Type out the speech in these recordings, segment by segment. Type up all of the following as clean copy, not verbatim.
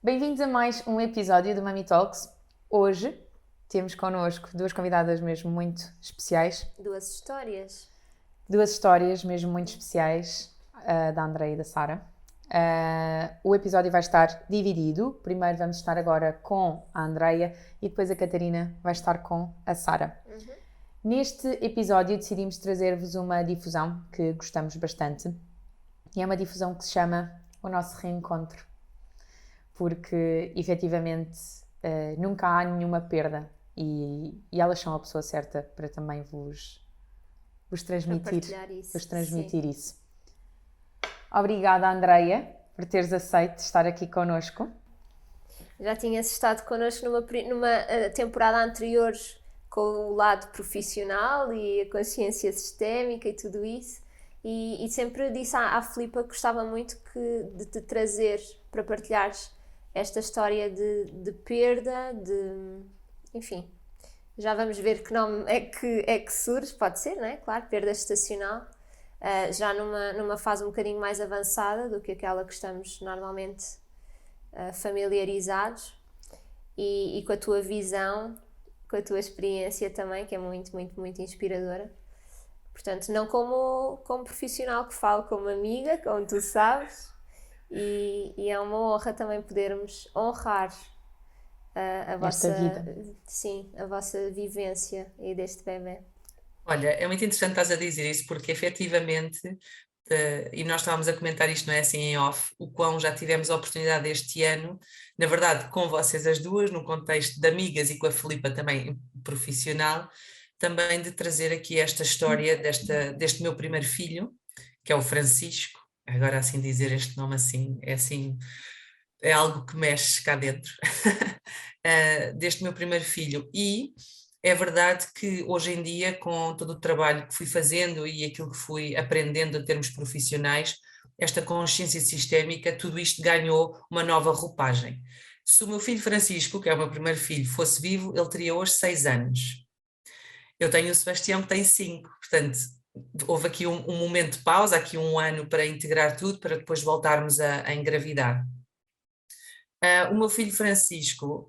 Bem-vindos a mais um episódio do Mami Talks. Hoje temos connosco duas convidadas mesmo muito especiais, duas histórias mesmo muito especiais, da Andreia e da Sara. O episódio vai estar dividido. Primeiro vamos estar agora com a Andreia e depois a Catarina vai estar com a Sara. Neste episódio decidimos trazer-vos uma difusão que gostamos bastante e é uma difusão que se chama O Nosso Reencontro, porque efetivamente nunca há nenhuma perda e elas são a pessoa certa para também vos transmitir isso. Obrigada, Andreia, por teres aceito estar aqui connosco. Já tinhas estado connosco numa temporada anterior com o lado profissional e a consciência sistémica e tudo isso, e sempre disse à Filipa que gostava muito de te trazer para partilhares esta história de perda, enfim, já vamos ver que nome é que surge, pode ser, não é? Claro, perda estacional, já numa fase um bocadinho mais avançada do que aquela que estamos normalmente familiarizados, e com a tua visão, com a tua experiência também, que é muito, muito, muito inspiradora. Portanto, não como profissional que falo, como amiga, como tu sabes, e é uma honra também podermos honrar a vossa vida. Sim, a vossa vivência aí deste bebê. Olha, é muito interessante estás a dizer isso, porque efetivamente, e nós estávamos a comentar isto, não é assim em off, o quão já tivemos a oportunidade este ano, na verdade com vocês as duas, num contexto de amigas e com a Filipa também profissional, também de trazer aqui esta história deste meu primeiro filho, que é o Francisco. Agora assim dizer este nome assim, é algo que mexe cá dentro, deste meu primeiro filho. E é verdade que hoje em dia, com todo o trabalho que fui fazendo e aquilo que fui aprendendo em termos profissionais, esta consciência sistémica, tudo isto ganhou uma nova roupagem. Se o meu filho Francisco, que é o meu primeiro filho, fosse vivo, ele teria hoje 6 anos. Eu tenho o Sebastião que tem 5, portanto, houve aqui um momento de pausa, aqui um ano para integrar tudo, para depois voltarmos a engravidar. O meu filho Francisco,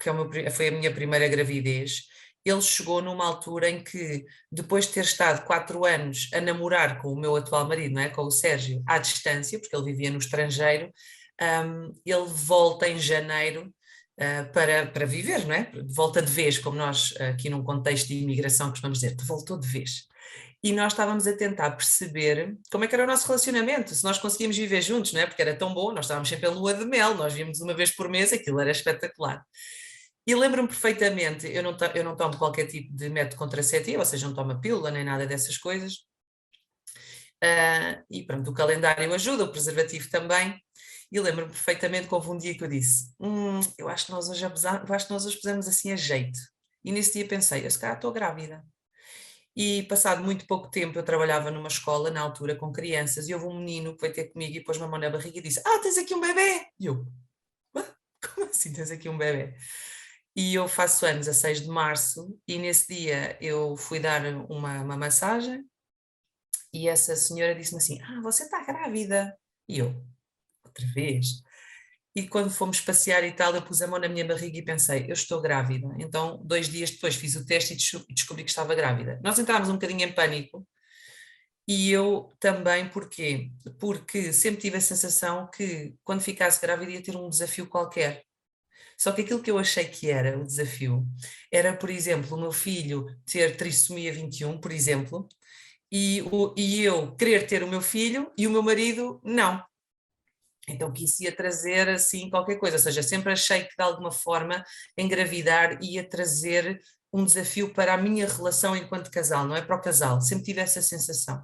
foi a minha primeira gravidez, ele chegou numa altura em que, depois de ter estado 4 anos a namorar com o meu atual marido, não é? Com o Sérgio, à distância, porque ele vivia no estrangeiro, ele volta em janeiro para viver, não é? Volta de vez, como nós aqui num contexto de imigração costumamos dizer, voltou de vez. E nós estávamos a tentar perceber como é que era o nosso relacionamento, se nós conseguíamos viver juntos, não é? Porque era tão bom, nós estávamos sempre a lua de mel, nós víamos uma vez por mês, aquilo era espetacular. E lembro-me perfeitamente, eu não tomo qualquer tipo de método contraceptivo, ou seja, não tomo pílula nem nada dessas coisas. E pronto, o calendário ajuda, o preservativo também. E lembro-me perfeitamente que houve um dia que eu disse, eu acho que nós hoje pusemos assim a jeito. E nesse dia pensei, eu se calhar estou grávida. E passado muito pouco tempo eu trabalhava numa escola, na altura, com crianças, e houve um menino que veio ter comigo e pôs-me a mão na barriga e disse, tens aqui um bebê! E eu, como assim tens aqui um bebê? E eu faço anos a 6 de março e nesse dia eu fui dar uma massagem e essa senhora disse-me assim, você está grávida? E eu, outra vez? E quando fomos passear e tal, eu pus a mão na minha barriga e pensei, eu estou grávida. Então, 2 dias depois fiz o teste e descobri que estava grávida. Nós entrámos um bocadinho em pânico e eu também, porquê? Porque sempre tive a sensação que quando ficasse grávida ia ter um desafio qualquer. Só que aquilo que eu achei que era o desafio era, por exemplo, o meu filho ter trissomia 21, por exemplo, e eu querer ter o meu filho e o meu marido não. Então que isso ia trazer assim qualquer coisa, ou seja, sempre achei que de alguma forma engravidar ia trazer um desafio para a minha relação enquanto casal, não é para o casal, sempre tive essa sensação.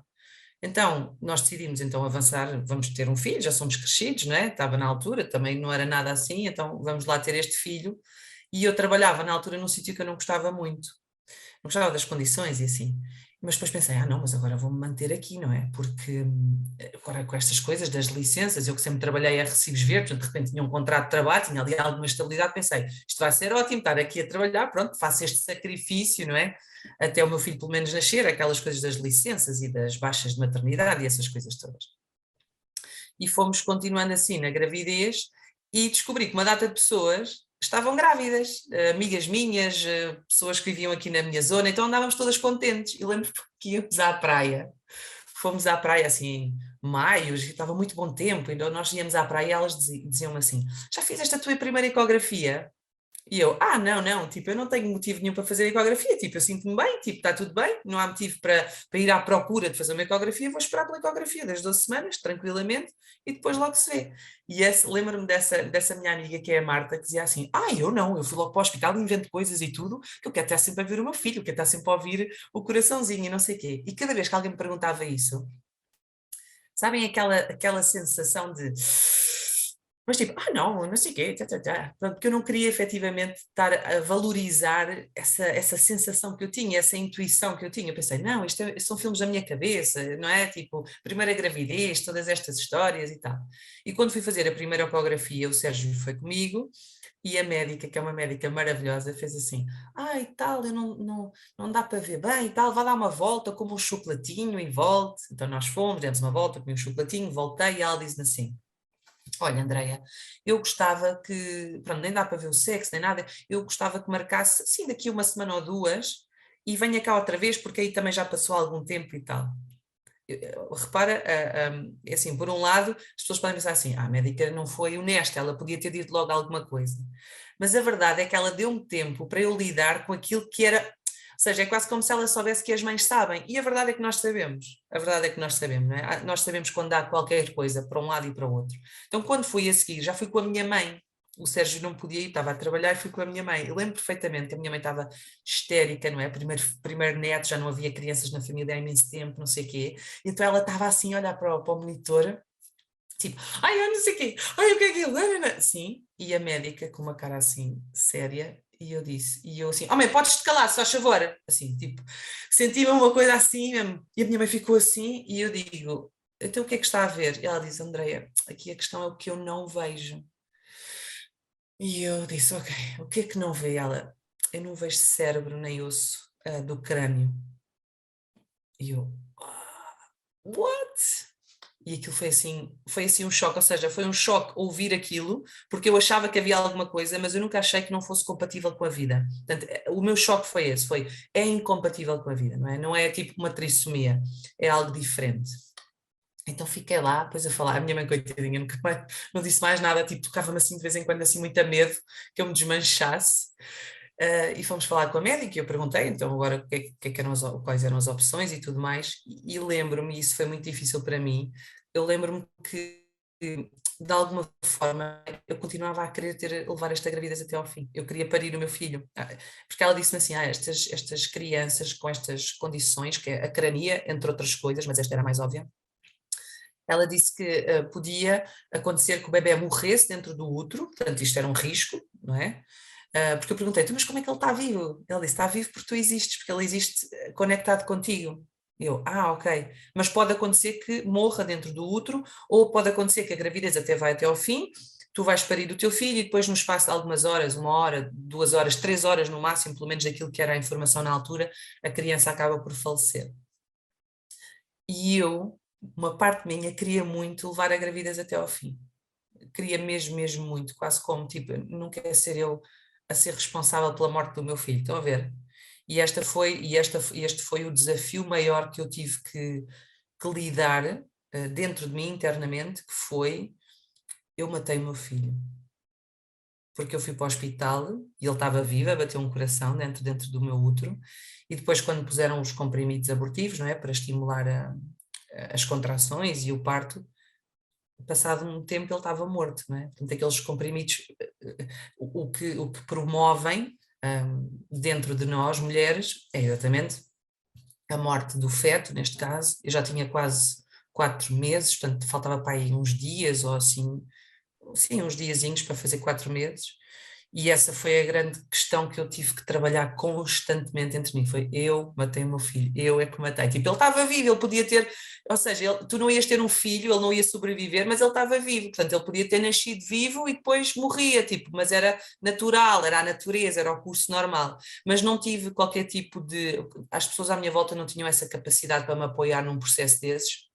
Então, nós decidimos então avançar, vamos ter um filho, já somos crescidos, não é? Estava na altura, também não era nada assim, então vamos lá ter este filho. E eu trabalhava na altura num sítio que eu não gostava muito, não gostava das condições e assim. Mas depois pensei, não, mas agora vou-me manter aqui, não é? Porque agora com estas coisas das licenças, eu que sempre trabalhei a recibos verdes, de repente tinha um contrato de trabalho, tinha ali alguma estabilidade, pensei, isto vai ser ótimo, estar aqui a trabalhar, pronto, faço este sacrifício, não é? Até o meu filho pelo menos nascer, aquelas coisas das licenças e das baixas de maternidade e essas coisas todas. E fomos continuando assim na gravidez e descobri que uma data de pessoas estavam grávidas, amigas minhas, pessoas que viviam aqui na minha zona, então andávamos todas contentes. E lembro que íamos à praia, fomos à praia assim, maio, e estava muito bom tempo, então nós íamos à praia e elas diziam assim: já fizeste a tua primeira ecografia? E eu, não, tipo, eu não tenho motivo nenhum para fazer ecografia, tipo, eu sinto-me bem, tipo, está tudo bem, não há motivo para ir à procura de fazer uma ecografia, vou esperar pela ecografia das 12 semanas, tranquilamente, e depois logo se vê. E lembro-me dessa minha amiga que é a Marta, que dizia assim, eu não, eu fui logo para o hospital e invento coisas e tudo, que eu quero estar sempre a ver o meu filho, eu quero estar sempre a ouvir o coraçãozinho e não sei o quê. E cada vez que alguém me perguntava isso, sabem aquela sensação de... Mas tipo, não sei o quê, Pronto, porque eu não queria efetivamente estar a valorizar essa sensação que eu tinha, essa intuição que eu tinha. Eu pensei, não, são filmes da minha cabeça, não é? Tipo, primeira gravidez, todas estas histórias e tal. E quando fui fazer a primeira ecografia, o Sérgio foi comigo, e a médica, que é uma médica maravilhosa, fez assim, e tal, eu não dá para ver bem e tal, vá dar uma volta, como um chocolatinho e volte. Então nós fomos, demos uma volta, comi um chocolatinho, voltei e ela disse-me assim, olha, Andreia, eu gostava que, pronto, nem dá para ver o sexo, nem nada, eu gostava que marcasse, sim, daqui uma semana ou duas, e venha cá outra vez, porque aí também já passou algum tempo e tal. Repara, é assim, por um lado, as pessoas podem pensar assim, a médica não foi honesta, ela podia ter dito logo alguma coisa. Mas a verdade é que ela deu-me tempo para eu lidar com aquilo que era, ou seja, é quase como se ela soubesse que as mães sabem, e a verdade é que nós sabemos, a verdade é que nós sabemos, não é? Nós sabemos quando há qualquer coisa para um lado e para o outro. Então quando fui a seguir, já fui com a minha mãe, o Sérgio não podia ir, estava a trabalhar e fui com a minha mãe. Eu lembro perfeitamente que a minha mãe estava histérica, não é? Primeiro neto, já não havia crianças na família há imenso tempo, não sei o quê. Então ela estava assim a olhar para o monitor, tipo, eu não sei o quê, o que é aquilo? Não, não, não. Sim, e a médica com uma cara assim, séria, e eu assim, mãe, podes-te calar, se faz favor. Assim, tipo, senti-me uma coisa assim mesmo. E a minha mãe ficou assim, e eu digo, então o que é que está a ver? E ela diz, Andreia, aqui a questão é o que eu não vejo. E eu disse, ok, o que é que não vê? Ela, eu não vejo cérebro nem osso do crânio. E eu, what? E aquilo foi assim um choque, ou seja, foi um choque ouvir aquilo, porque eu achava que havia alguma coisa, mas eu nunca achei que não fosse compatível com a vida. Portanto, o meu choque foi esse, é incompatível com a vida, não é? Não é tipo uma trissomia, é algo diferente. Então fiquei lá, depois a falar, a minha mãe coitadinha nunca mais, não disse mais nada, tipo tocava-me assim de vez em quando assim muito a medo que eu me desmanchasse. E fomos falar com a médica e eu perguntei então agora quais eram as opções e tudo mais, e lembro-me, e isso foi muito difícil para mim, eu lembro-me que de alguma forma eu continuava a querer levar esta gravidez até ao fim, eu queria parir o meu filho, porque ela disse-me assim, estas crianças com estas condições, que é a crania, entre outras coisas, mas esta era a mais óbvia, ela disse que podia acontecer que o bebê morresse dentro do útero, portanto isto era um risco, não é? Porque eu perguntei, mas como é que ele está vivo? Ele disse, está vivo porque tu existes, porque ele existe conectado contigo. Eu, ok, mas pode acontecer que morra dentro do útero, ou pode acontecer que a gravidez até vai até ao fim, tu vais parir o teu filho e depois no espaço de algumas horas, 1 hora, 2 horas, 3 horas no máximo, pelo menos daquilo que era a informação na altura, a criança acaba por falecer. E eu, uma parte minha, queria muito levar a gravidez até ao fim. Queria mesmo, mesmo muito, quase como, tipo, não quero ser eu a ser responsável pela morte do meu filho, estão a ver? E este foi o desafio maior que eu tive que lidar dentro de mim internamente, que foi, eu matei o meu filho. Porque eu fui para o hospital e ele estava vivo, bateu um coração dentro do meu útero, e depois quando puseram os comprimidos abortivos, não é, para estimular as contrações e o parto, passado um tempo ele estava morto, não é? Portanto, aqueles comprimidos, o que promovem dentro de nós, mulheres, é exatamente a morte do feto, neste caso. Eu já tinha quase 4 meses, portanto faltava para aí uns dias ou assim, sim, uns diazinhos para fazer 4 meses. E essa foi a grande questão que eu tive que trabalhar constantemente entre mim, foi eu matei o meu filho, eu é que matei. Tipo, ele estava vivo, ele podia ter, ou seja, tu não ias ter um filho, ele não ia sobreviver, mas ele estava vivo, portanto ele podia ter nascido vivo e depois morria, tipo, mas era natural, era a natureza, era o curso normal, mas não tive qualquer tipo de, as pessoas à minha volta não tinham essa capacidade para me apoiar num processo desses,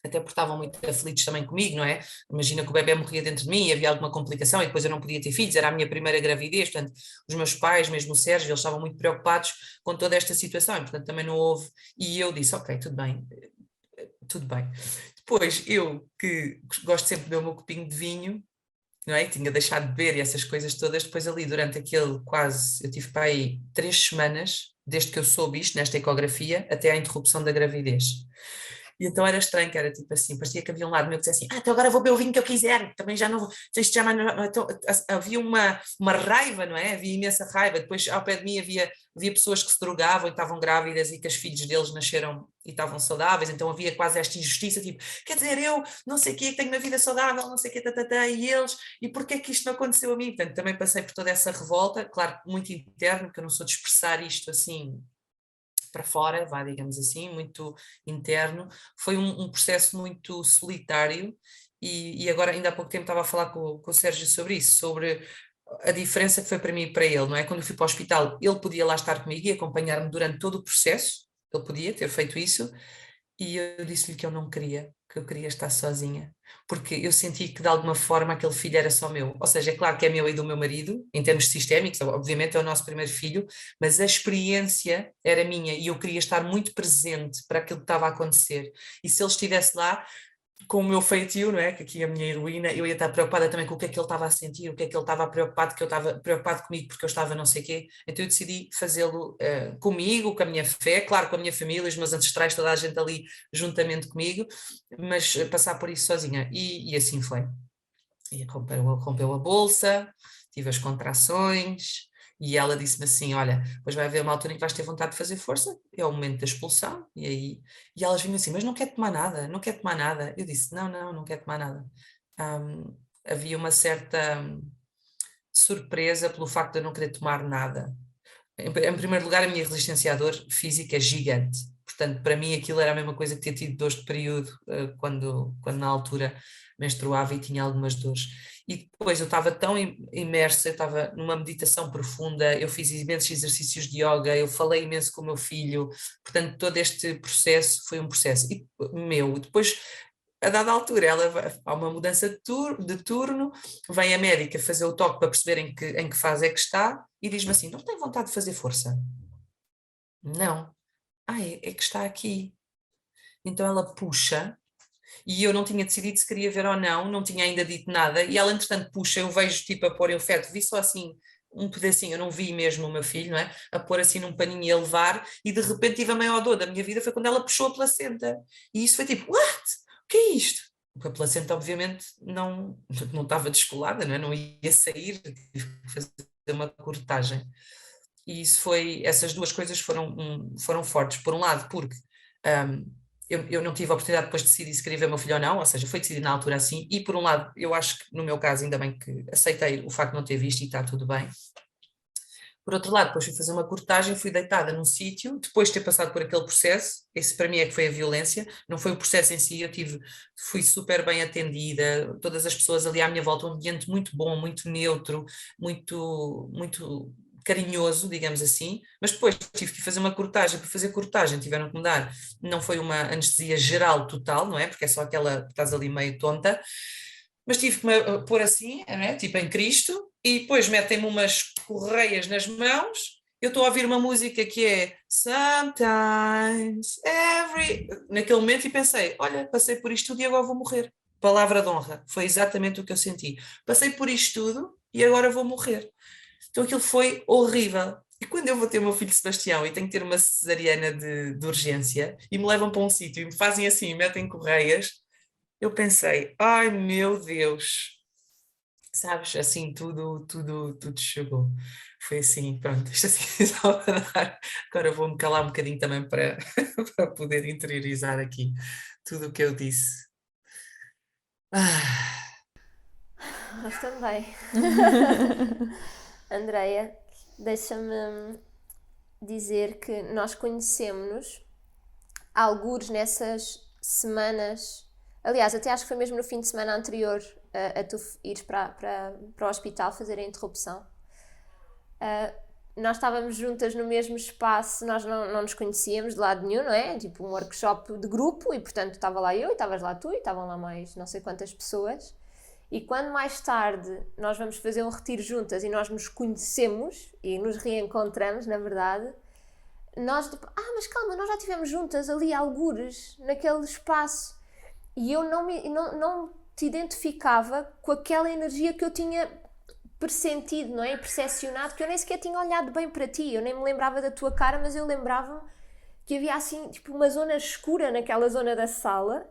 até porque estavam muito aflitos também comigo, não é? Imagina que o bebê morria dentro de mim e havia alguma complicação e depois eu não podia ter filhos, era a minha primeira gravidez, portanto, os meus pais, mesmo o Sérgio, eles estavam muito preocupados com toda esta situação e, portanto, também não houve. E eu disse, ok, tudo bem, tudo bem. Depois, eu que gosto sempre de beber o meu copinho de vinho, não é? Tinha deixado de beber e essas coisas todas, depois ali durante aquele quase, eu tive para aí 3 semanas, desde que eu soube isto, nesta ecografia, até à interrupção da gravidez. E então era estranho, que era tipo assim, parecia que havia um lado meu que dizia assim, então agora vou beber o vinho que eu quiser, também já não vou, isto já então, havia uma raiva, não é? Havia imensa raiva, depois ao pé de mim havia pessoas que se drogavam e estavam grávidas e que os filhos deles nasceram e estavam saudáveis, então havia quase esta injustiça, tipo, quer dizer, eu não sei o que tenho uma vida saudável, não sei o que, e eles, e porquê é que isto não aconteceu a mim? Portanto, também passei por toda essa revolta, claro, muito interno, porque eu não sou de expressar isto assim para fora, vá, digamos assim, muito interno. Foi um processo muito solitário e agora, ainda há pouco tempo, estava a falar com o Sérgio sobre isso, sobre a diferença que foi para mim e para ele, não é? Quando eu fui para o hospital, ele podia lá estar comigo e acompanhar-me durante todo o processo, ele podia ter feito isso, e eu disse-lhe que eu não queria, que eu queria estar sozinha, porque eu senti que de alguma forma aquele filho era só meu. Ou seja, é claro que é meu e do meu marido, em termos sistémicos, obviamente é o nosso primeiro filho, mas a experiência era minha e eu queria estar muito presente para aquilo que estava a acontecer. E se ele estivesse lá, com o meu feitio, não é? Que aqui é a minha heroína, eu ia estar preocupada também com o que é que ele estava a sentir, o que é que ele estava preocupado, que eu estava preocupado comigo porque eu estava não sei o quê. Então eu decidi fazê-lo comigo, com a minha fé, claro, com a minha família, os meus ancestrais, toda a gente ali juntamente comigo, mas passar por isso sozinha. E assim foi. E rompeu a bolsa, tive as contrações, e ela disse-me assim: Olha, depois vai haver uma altura em que vais ter vontade de fazer força, é o momento da expulsão. E elas vinham assim: Mas não quer tomar nada, não quer tomar nada. Eu disse: Não, não, não quer tomar nada. Havia uma certa surpresa pelo facto de eu não querer tomar nada. Em primeiro lugar, a minha resistência à dor física é gigante. Portanto, para mim aquilo era a mesma coisa que ter tido dores de período quando na altura menstruava e tinha algumas dores. E depois eu estava tão imersa, eu estava numa meditação profunda, eu fiz imensos exercícios de yoga, eu falei imenso com o meu filho, portanto todo este processo foi um processo meu. Depois, a dada altura, há uma mudança de turno, vem a médica fazer o toque para perceber em que fase é que está e diz-me assim: Não tem vontade de fazer força? Não. É que está aqui. Então ela puxa, e eu não tinha decidido se queria ver ou não, não tinha ainda dito nada, e ela entretanto puxa, eu vejo tipo a pôr em feto, vi só assim um pedacinho, eu não vi mesmo o meu filho, não é? A pôr assim num paninho e a levar, e de repente tive a maior dor da minha vida, foi quando ela puxou a placenta. E isso foi tipo, what? O que é isto? Porque a placenta obviamente não estava descolada, não é? Não ia sair, tive que fazer uma cortagem. E essas duas coisas foram fortes. Por um lado, porque eu não tive a oportunidade depois de decidir se queria ver o meu filho ou não, ou seja, foi decidido na altura assim, e por um lado, eu acho que no meu caso, ainda bem que aceitei o facto de não ter visto e está tudo bem. Por outro lado, depois fui fazer uma cortagem, fui deitada num sítio, depois de ter passado por aquele processo, esse para mim é que foi a violência, não foi o processo em si, fui super bem atendida, todas as pessoas ali à minha volta, um ambiente muito bom, muito neutro, muito, muito carinhoso, digamos assim, mas depois tive que fazer uma cortagem, para fazer cortagem tiveram que me dar, não foi uma anestesia geral total, não é? Porque é só aquela, estás ali meio tonta, mas tive que me pôr assim, não é? Tipo em Cristo, e depois metem-me umas correias nas mãos. Eu estou a ouvir uma música que é Sometimes Every. Naquele momento, e pensei: Olha, passei por isto tudo e agora vou morrer. Palavra de honra, foi exatamente o que eu senti. Passei por isto tudo e agora vou morrer. Então aquilo foi horrível. E quando eu vou ter o meu filho Sebastião e tenho que ter uma cesariana de urgência e me levam para um sítio e me fazem assim, metem correias, eu pensei: Ai meu Deus, sabes, assim tudo chegou. Foi assim, pronto, isto assim só para dar. Agora vou-me calar um bocadinho também para, para poder interiorizar aqui tudo o que eu disse. Ah, Nós também. Andreia, deixa-me dizer que nós conhecemos-nos algures nessas semanas. Aliás, até acho que foi mesmo no fim de semana anterior a tu ires para o hospital fazer a interrupção. nós estávamos juntas no mesmo espaço, nós não nos conhecíamos de lado nenhum, não é? Tipo um workshop de grupo, e portanto estava lá eu, e estavas lá tu, e estavam lá mais não sei quantas pessoas. E quando mais tarde nós vamos fazer um retiro juntas e nós nos conhecemos e nos reencontramos, na verdade, nós tipo, mas calma, nós já estivemos juntas ali algures, naquele espaço. E eu não te identificava com aquela energia que eu tinha pressentido, não é? E percepcionado, que eu nem sequer tinha olhado bem para ti. Eu nem me lembrava da tua cara, mas eu lembrava que havia assim, tipo, uma zona escura naquela zona da sala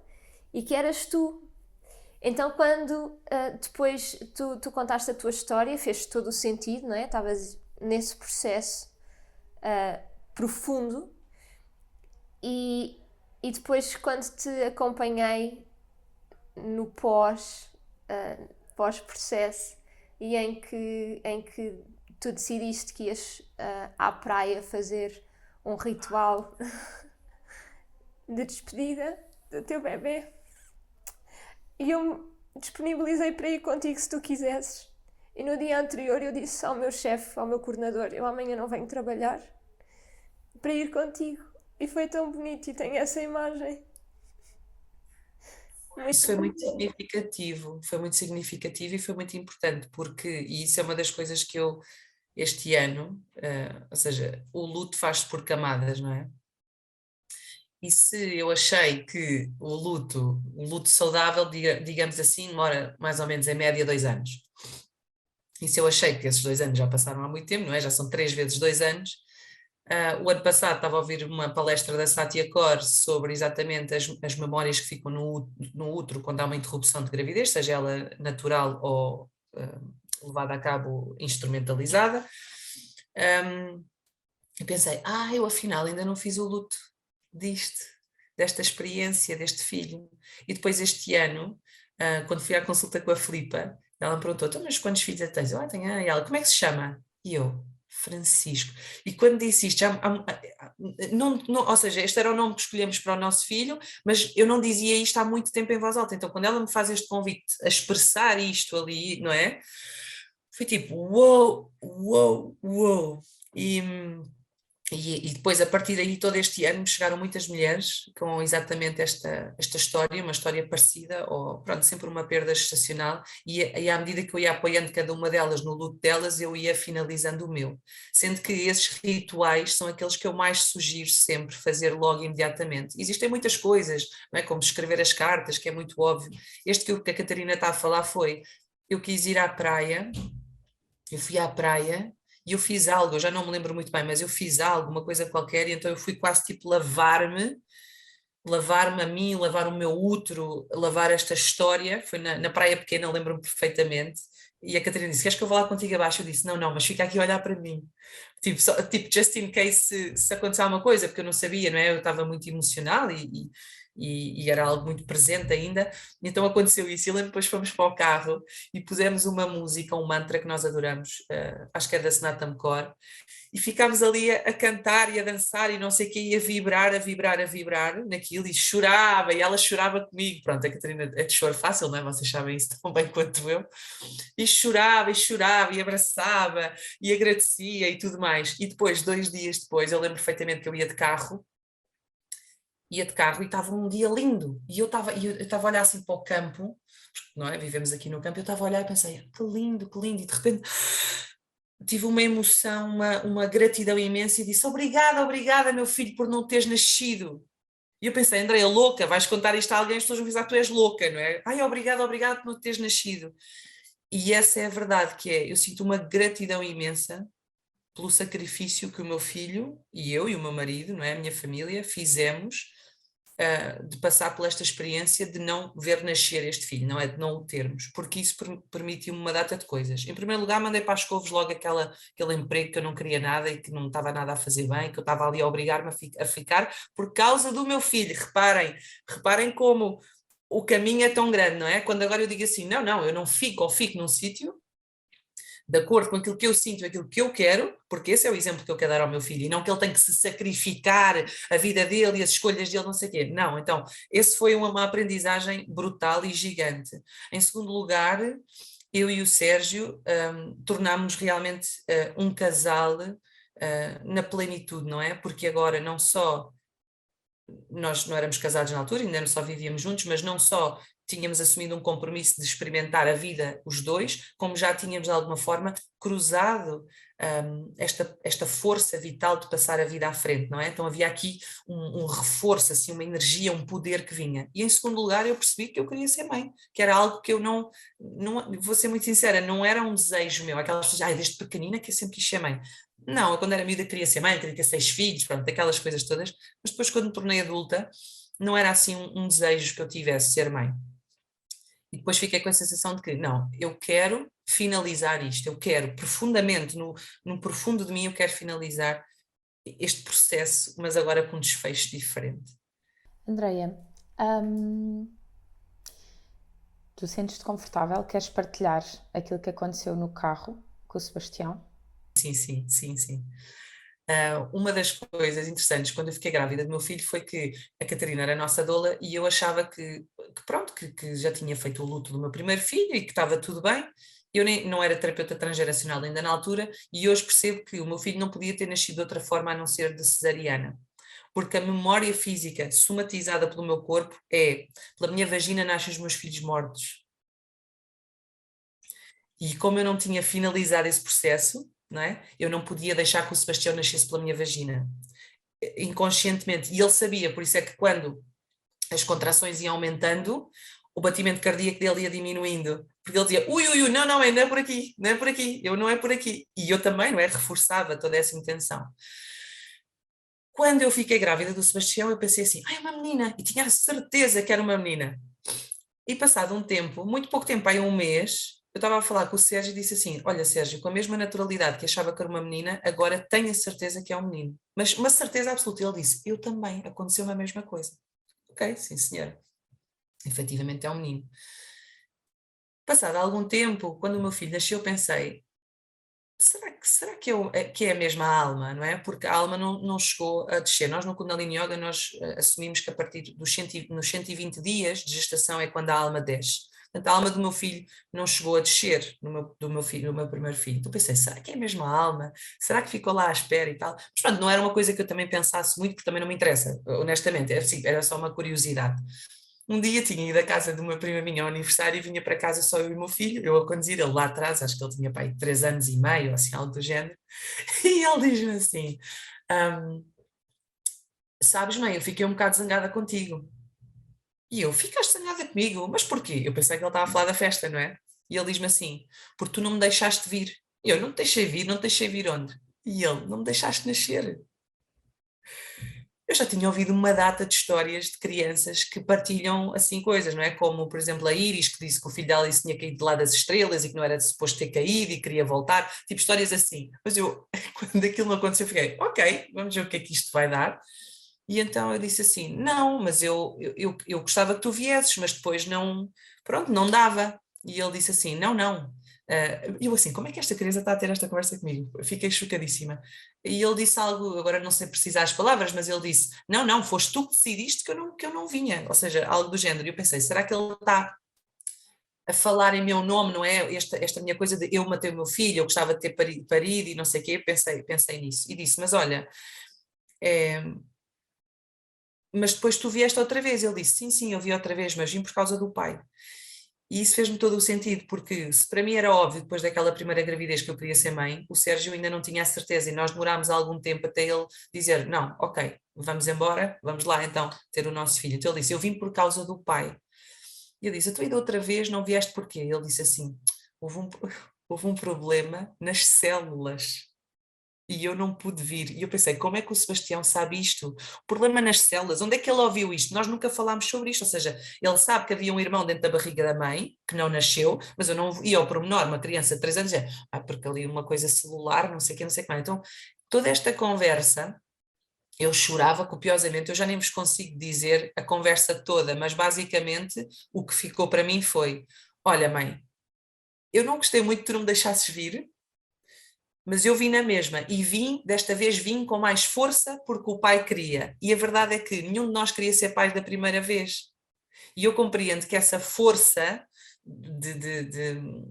e que eras tu. Então quando depois tu contaste a tua história, fez todo o sentido, não é? Estavas nesse processo profundo e depois quando te acompanhei no pós-processo e em que tu decidiste que ias à praia fazer um ritual de despedida do teu bebê, e eu me disponibilizei para ir contigo se tu quisesses. E no dia anterior eu disse ao meu chefe, ao meu coordenador, eu amanhã não venho trabalhar, para ir contigo. E foi tão bonito, e tenho essa imagem. Isso foi muito significativo, e foi muito importante, porque, e isso é uma das coisas que eu, este ano, ou seja, o luto faz-se por camadas, não é? E se eu achei que o luto saudável, digamos assim, demora mais ou menos em média 2 anos. E se eu achei que esses 2 anos já passaram há muito tempo, não é? Já são 3 vezes 2 anos. O ano passado estava a ouvir uma palestra da Satya Kaur sobre exatamente as memórias que ficam no útero quando há uma interrupção de gravidez, seja ela natural ou levada a cabo instrumentalizada. E pensei, eu afinal ainda não fiz o luto desta experiência, deste filho. E depois este ano, quando fui à consulta com a Filipa, ela me perguntou, então, mas quantos filhos tens? Eu tenho, e ela, como é que se chama? E eu, Francisco. E quando disse isto, ou seja, este era o nome que escolhemos para o nosso filho, mas eu não dizia isto há muito tempo em voz alta. Então, quando ela me faz este convite a expressar isto ali, não é? Foi tipo, uou, uou, uou. E depois, a partir daí, todo este ano, me chegaram muitas mulheres com exatamente esta história, uma história parecida, ou pronto, sempre uma perda gestacional, e à medida que eu ia apoiando cada uma delas no luto delas, eu ia finalizando o meu. Sendo que esses rituais são aqueles que eu mais sugiro sempre fazer logo imediatamente. Existem muitas coisas, não é? Como escrever as cartas, que é muito óbvio. Este que a Catarina está a falar foi, eu quis ir à praia, eu fui à praia, e eu fiz algo, eu já não me lembro muito bem, mas eu fiz algo, uma coisa qualquer, e então eu fui quase tipo lavar-me a mim, lavar o meu útero, lavar esta história. Foi na Praia Pequena, lembro-me perfeitamente. E a Catarina disse, queres que eu vá lá contigo abaixo? Eu disse, não, mas fica aqui a olhar para mim. Tipo, just in case se acontecer alguma coisa, porque eu não sabia, não é? Eu estava muito emocional e era algo muito presente ainda. Então aconteceu isso. E lembro depois fomos para o carro e pusemos uma música, um mantra que nós adoramos, acho que é da Sanatam Kaur, e ficámos ali a cantar e a dançar e não sei o que, e a vibrar naquilo, e chorava, e ela chorava comigo. Pronto, a Catarina é de choro fácil, não é? Vocês sabem isso tão bem quanto eu. E chorava, e abraçava, e agradecia e tudo mais. E depois, 2 dias depois, eu lembro perfeitamente que eu ia de carro e estava um dia lindo. E eu estava a olhar assim para o campo, porque, não é? Vivemos aqui no campo, eu estava a olhar e pensei, que lindo, e de repente tive uma emoção, uma gratidão imensa, e disse, obrigada meu filho por não teres nascido. E eu pensei, Andréia, louca, vais contar isto a alguém, as pessoas vão pensar que tu és louca, não é? Obrigada por não teres nascido. E essa é a verdade, que é, eu sinto uma gratidão imensa pelo sacrifício que o meu filho e eu e o meu marido, não é, a minha família, fizemos de passar por esta experiência de não ver nascer este filho, não é, de não o termos, porque isso permitiu-me uma data de coisas. Em primeiro lugar, mandei para as couves logo aquele emprego que eu não queria nada e que não estava nada a fazer bem, que eu estava ali a obrigar-me a ficar por causa do meu filho. Reparem como o caminho é tão grande, não é? Quando agora eu digo assim, não, eu não fico ou fico num sítio de acordo com aquilo que eu sinto, aquilo que eu quero, porque esse é o exemplo que eu quero dar ao meu filho, e não que ele tem que se sacrificar a vida dele e as escolhas dele, não sei o quê. Não, então, esse foi uma aprendizagem brutal e gigante. Em segundo lugar, eu e o Sérgio tornámos-nos realmente um casal na plenitude, não é? Porque agora não só nós não éramos casados na altura, ainda só vivíamos juntos, mas não só tínhamos assumido um compromisso de experimentar a vida os dois, como já tínhamos de alguma forma cruzado esta força vital de passar a vida à frente, não é? Então havia aqui um reforço, assim, uma energia, um poder que vinha. E em segundo lugar eu percebi que eu queria ser mãe, que era algo que eu não vou ser muito sincera, não era um desejo meu, aquelas pessoas, desde pequenina que eu sempre quis ser mãe. Não, eu quando era miúda queria ser mãe, queria ter 6 filhos, pronto, aquelas coisas todas, mas depois quando me tornei adulta, não era assim um desejo que eu tivesse ser mãe. E depois fiquei com a sensação de que, não, eu quero finalizar isto, eu quero profundamente, no profundo de mim, eu quero finalizar este processo, mas agora com um desfecho diferente. Andreia, tu sentes-te confortável? Queres partilhar aquilo que aconteceu no carro com o Sebastião? Sim. Uma das coisas interessantes quando eu fiquei grávida do meu filho foi que a Catarina era a nossa doula e eu achava que pronto, que já tinha feito o luto do meu primeiro filho e que estava tudo bem. Eu não era terapeuta transgeracional ainda na altura e hoje percebo que o meu filho não podia ter nascido de outra forma a não ser de cesariana. Porque a memória física somatizada pelo meu corpo é, pela minha vagina nascem os meus filhos mortos. E como eu não tinha finalizado esse processo, não é? Eu não podia deixar que o Sebastião nascesse pela minha vagina, inconscientemente. E ele sabia, por isso é que quando as contrações iam aumentando, o batimento cardíaco dele ia diminuindo. Porque ele dizia, ui, não é por aqui, não é por aqui, não é por aqui. E eu também, não é? Reforçava toda essa intenção. Quando eu fiquei grávida do Sebastião, eu pensei assim, é uma menina, e tinha a certeza que era uma menina. E passado um tempo, muito pouco tempo, aí um mês, eu estava a falar com o Sérgio e disse assim, olha Sérgio, com a mesma naturalidade que achava que era uma menina, agora tenho a certeza que é um menino. Mas uma certeza absoluta. Ele disse, eu também, aconteceu a mesma coisa. Ok, sim senhora. Efetivamente é um menino. Passado algum tempo, quando o meu filho nasceu, eu pensei, será que é a mesma alma, não é? Porque a alma não chegou a descer. Nós no Kundalini Yoga, nós assumimos que a partir nos 120 dias de gestação é quando a alma desce. Portanto, a alma do meu filho não chegou a descer do meu primeiro filho. Então pensei, será que é a mesma alma? Será que ficou lá à espera e tal? Mas pronto, não era uma coisa que eu também pensasse muito, porque também não me interessa, honestamente, era só uma curiosidade. Um dia tinha ido à casa de uma prima minha ao aniversário e vinha para casa só eu e o meu filho, eu a conduzir, ele lá atrás, acho que ele tinha pai 3 anos e meio, assim, algo do género, e ele diz-me assim, sabes mãe, eu fiquei um bocado zangada contigo. E eu, ficaste zangada comigo? Mas porquê? Eu pensei que ele estava a falar da festa, não é? E ele diz-me assim, porque tu não me deixaste vir. E eu, não te deixei vir, não te deixei vir onde? E ele, não me deixaste nascer. Eu já tinha ouvido uma data de histórias de crianças que partilham assim coisas, não é? Como, por exemplo, a Iris, que disse que o filho dela tinha caído de lá das estrelas e que não era suposto ter caído e queria voltar, tipo histórias assim. Mas eu, quando aquilo não aconteceu, fiquei, ok, vamos ver o que é que isto vai dar. E então eu disse assim, não, mas eu gostava que tu viesses, mas depois não, pronto, não dava. E ele disse assim, não. Eu assim, como é que esta criança está a ter esta conversa comigo? Fiquei chocadíssima. E ele disse algo, agora não sei precisar as palavras, mas ele disse, não, foste tu que decidiste que eu não vinha. Ou seja, algo do género. E eu pensei, será que ele está a falar em meu nome, não é? Esta minha coisa de eu matei o meu filho, eu gostava de ter parido e não sei o quê. Eu pensei nisso. E disse, mas olha... mas depois tu vieste outra vez. Ele disse, sim, eu vi outra vez, mas vim por causa do pai. E isso fez-me todo o sentido, porque se para mim era óbvio, depois daquela primeira gravidez que eu queria ser mãe, o Sérgio ainda não tinha a certeza e nós demorámos algum tempo até ele dizer, não, ok, vamos embora, vamos lá então ter o nosso filho. Então ele disse, eu vim por causa do pai. E eu disse, tu ainda outra vez não vieste porquê? Ele disse assim, houve um problema nas células. E eu não pude vir. E eu pensei, como é que o Sebastião sabe isto? O problema nas células, onde é que ele ouviu isto? Nós nunca falámos sobre isto, ou seja, ele sabe que havia um irmão dentro da barriga da mãe, que não nasceu, mas eu não ia ao pormenor, uma criança de 3 anos, porque ali uma coisa celular, não sei o que, não sei o que mais. Então, toda esta conversa, eu chorava copiosamente, eu já nem vos consigo dizer a conversa toda, mas basicamente o que ficou para mim foi, olha mãe, eu não gostei muito que tu não me deixasses vir, mas eu vim na mesma e desta vez vim com mais força porque o pai queria. E a verdade é que nenhum de nós queria ser pai da primeira vez. E eu compreendo que essa força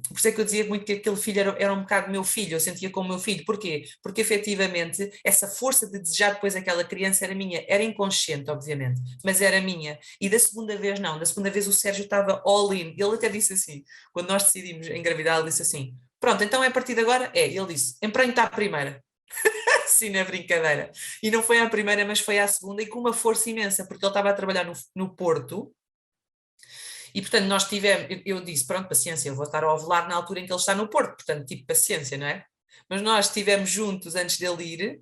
Por isso é que eu dizia muito que aquele filho era um bocado meu filho, eu sentia como meu filho. Porquê? Porque efetivamente essa força de desejar depois aquela criança era minha, era inconsciente, obviamente, mas era minha. E da segunda vez não, da segunda vez o Sérgio estava all in. Ele até disse assim, quando nós decidimos engravidar, ele disse assim: pronto, então é a partir de agora? É, ele disse, emprenho-te à primeira. Sim, na brincadeira. E não foi à primeira, mas foi à segunda, e com uma força imensa, porque ele estava a trabalhar no Porto. E, portanto, nós tivemos, eu disse, pronto, paciência, eu vou estar a ovular na altura em que ele está no Porto, portanto, tipo, paciência, não é? Mas nós estivemos juntos antes dele ir,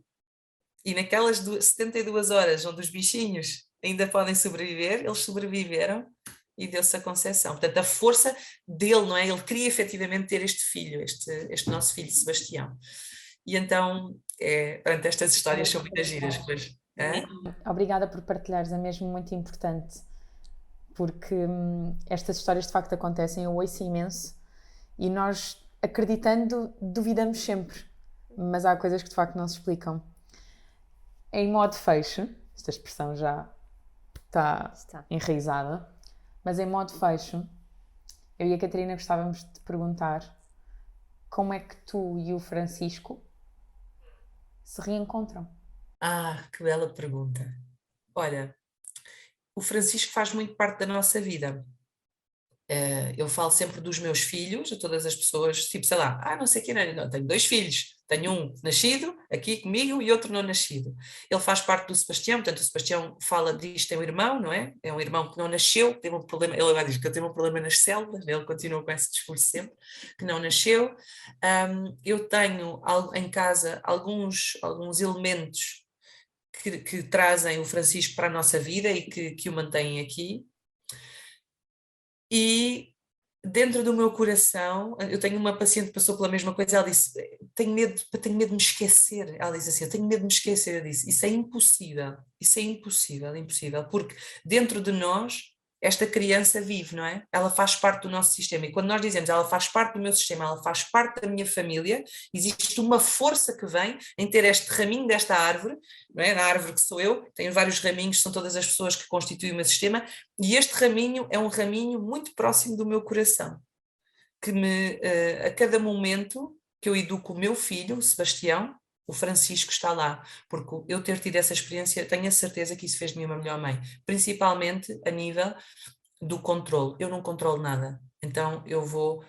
e naquelas 72 horas onde os bichinhos ainda podem sobreviver, eles sobreviveram e deu-se a concepção. Portanto, a força dele, não é? Ele queria efetivamente ter este filho, este nosso filho, Sebastião. E então, pronto, estas histórias são muitas giras, pois. Obrigada por partilhares, é mesmo muito importante, porque estas histórias de facto acontecem, eu ouço imenso, e nós, acreditando, duvidamos sempre, mas há coisas que de facto não se explicam. Em modo fecho, esta expressão já está enraizada, mas em modo fecho, eu e a Catarina gostávamos de te perguntar como é que tu e o Francisco se reencontram. Que bela pergunta. Olha, o Francisco faz muito parte da nossa vida. Eu falo sempre dos meus filhos, a todas as pessoas, tipo, sei lá, não sei quem, não, tenho 2 filhos, tenho um nascido aqui comigo e outro não nascido. Ele faz parte do Sebastião, portanto o Sebastião fala disto, tem um irmão, não é? É um irmão que não nasceu, teve um problema, ele agora diz que ele teve um problema nas células, ele continua com esse discurso sempre, que não nasceu. Eu tenho em casa alguns elementos que trazem o Francisco para a nossa vida e que o mantêm aqui. E dentro do meu coração, eu tenho uma paciente que passou pela mesma coisa, ela disse, tenho medo de me esquecer, ela disse assim, eu tenho medo de me esquecer, eu disse, isso é impossível, impossível, porque dentro de nós, esta criança vive, não é? Ela faz parte do nosso sistema, e quando nós dizemos, ela faz parte do meu sistema, ela faz parte da minha família, existe uma força que vem em ter este raminho desta árvore, não é? Na árvore que sou eu, tenho vários raminhos, são todas as pessoas que constituem o meu sistema, e este raminho é um raminho muito próximo do meu coração, que a cada momento que eu educo o meu filho, o Sebastião, o Francisco está lá, porque eu ter tido essa experiência, tenho a certeza que isso fez de mim uma melhor mãe, principalmente a nível do controle. Eu não controlo nada, então eu vou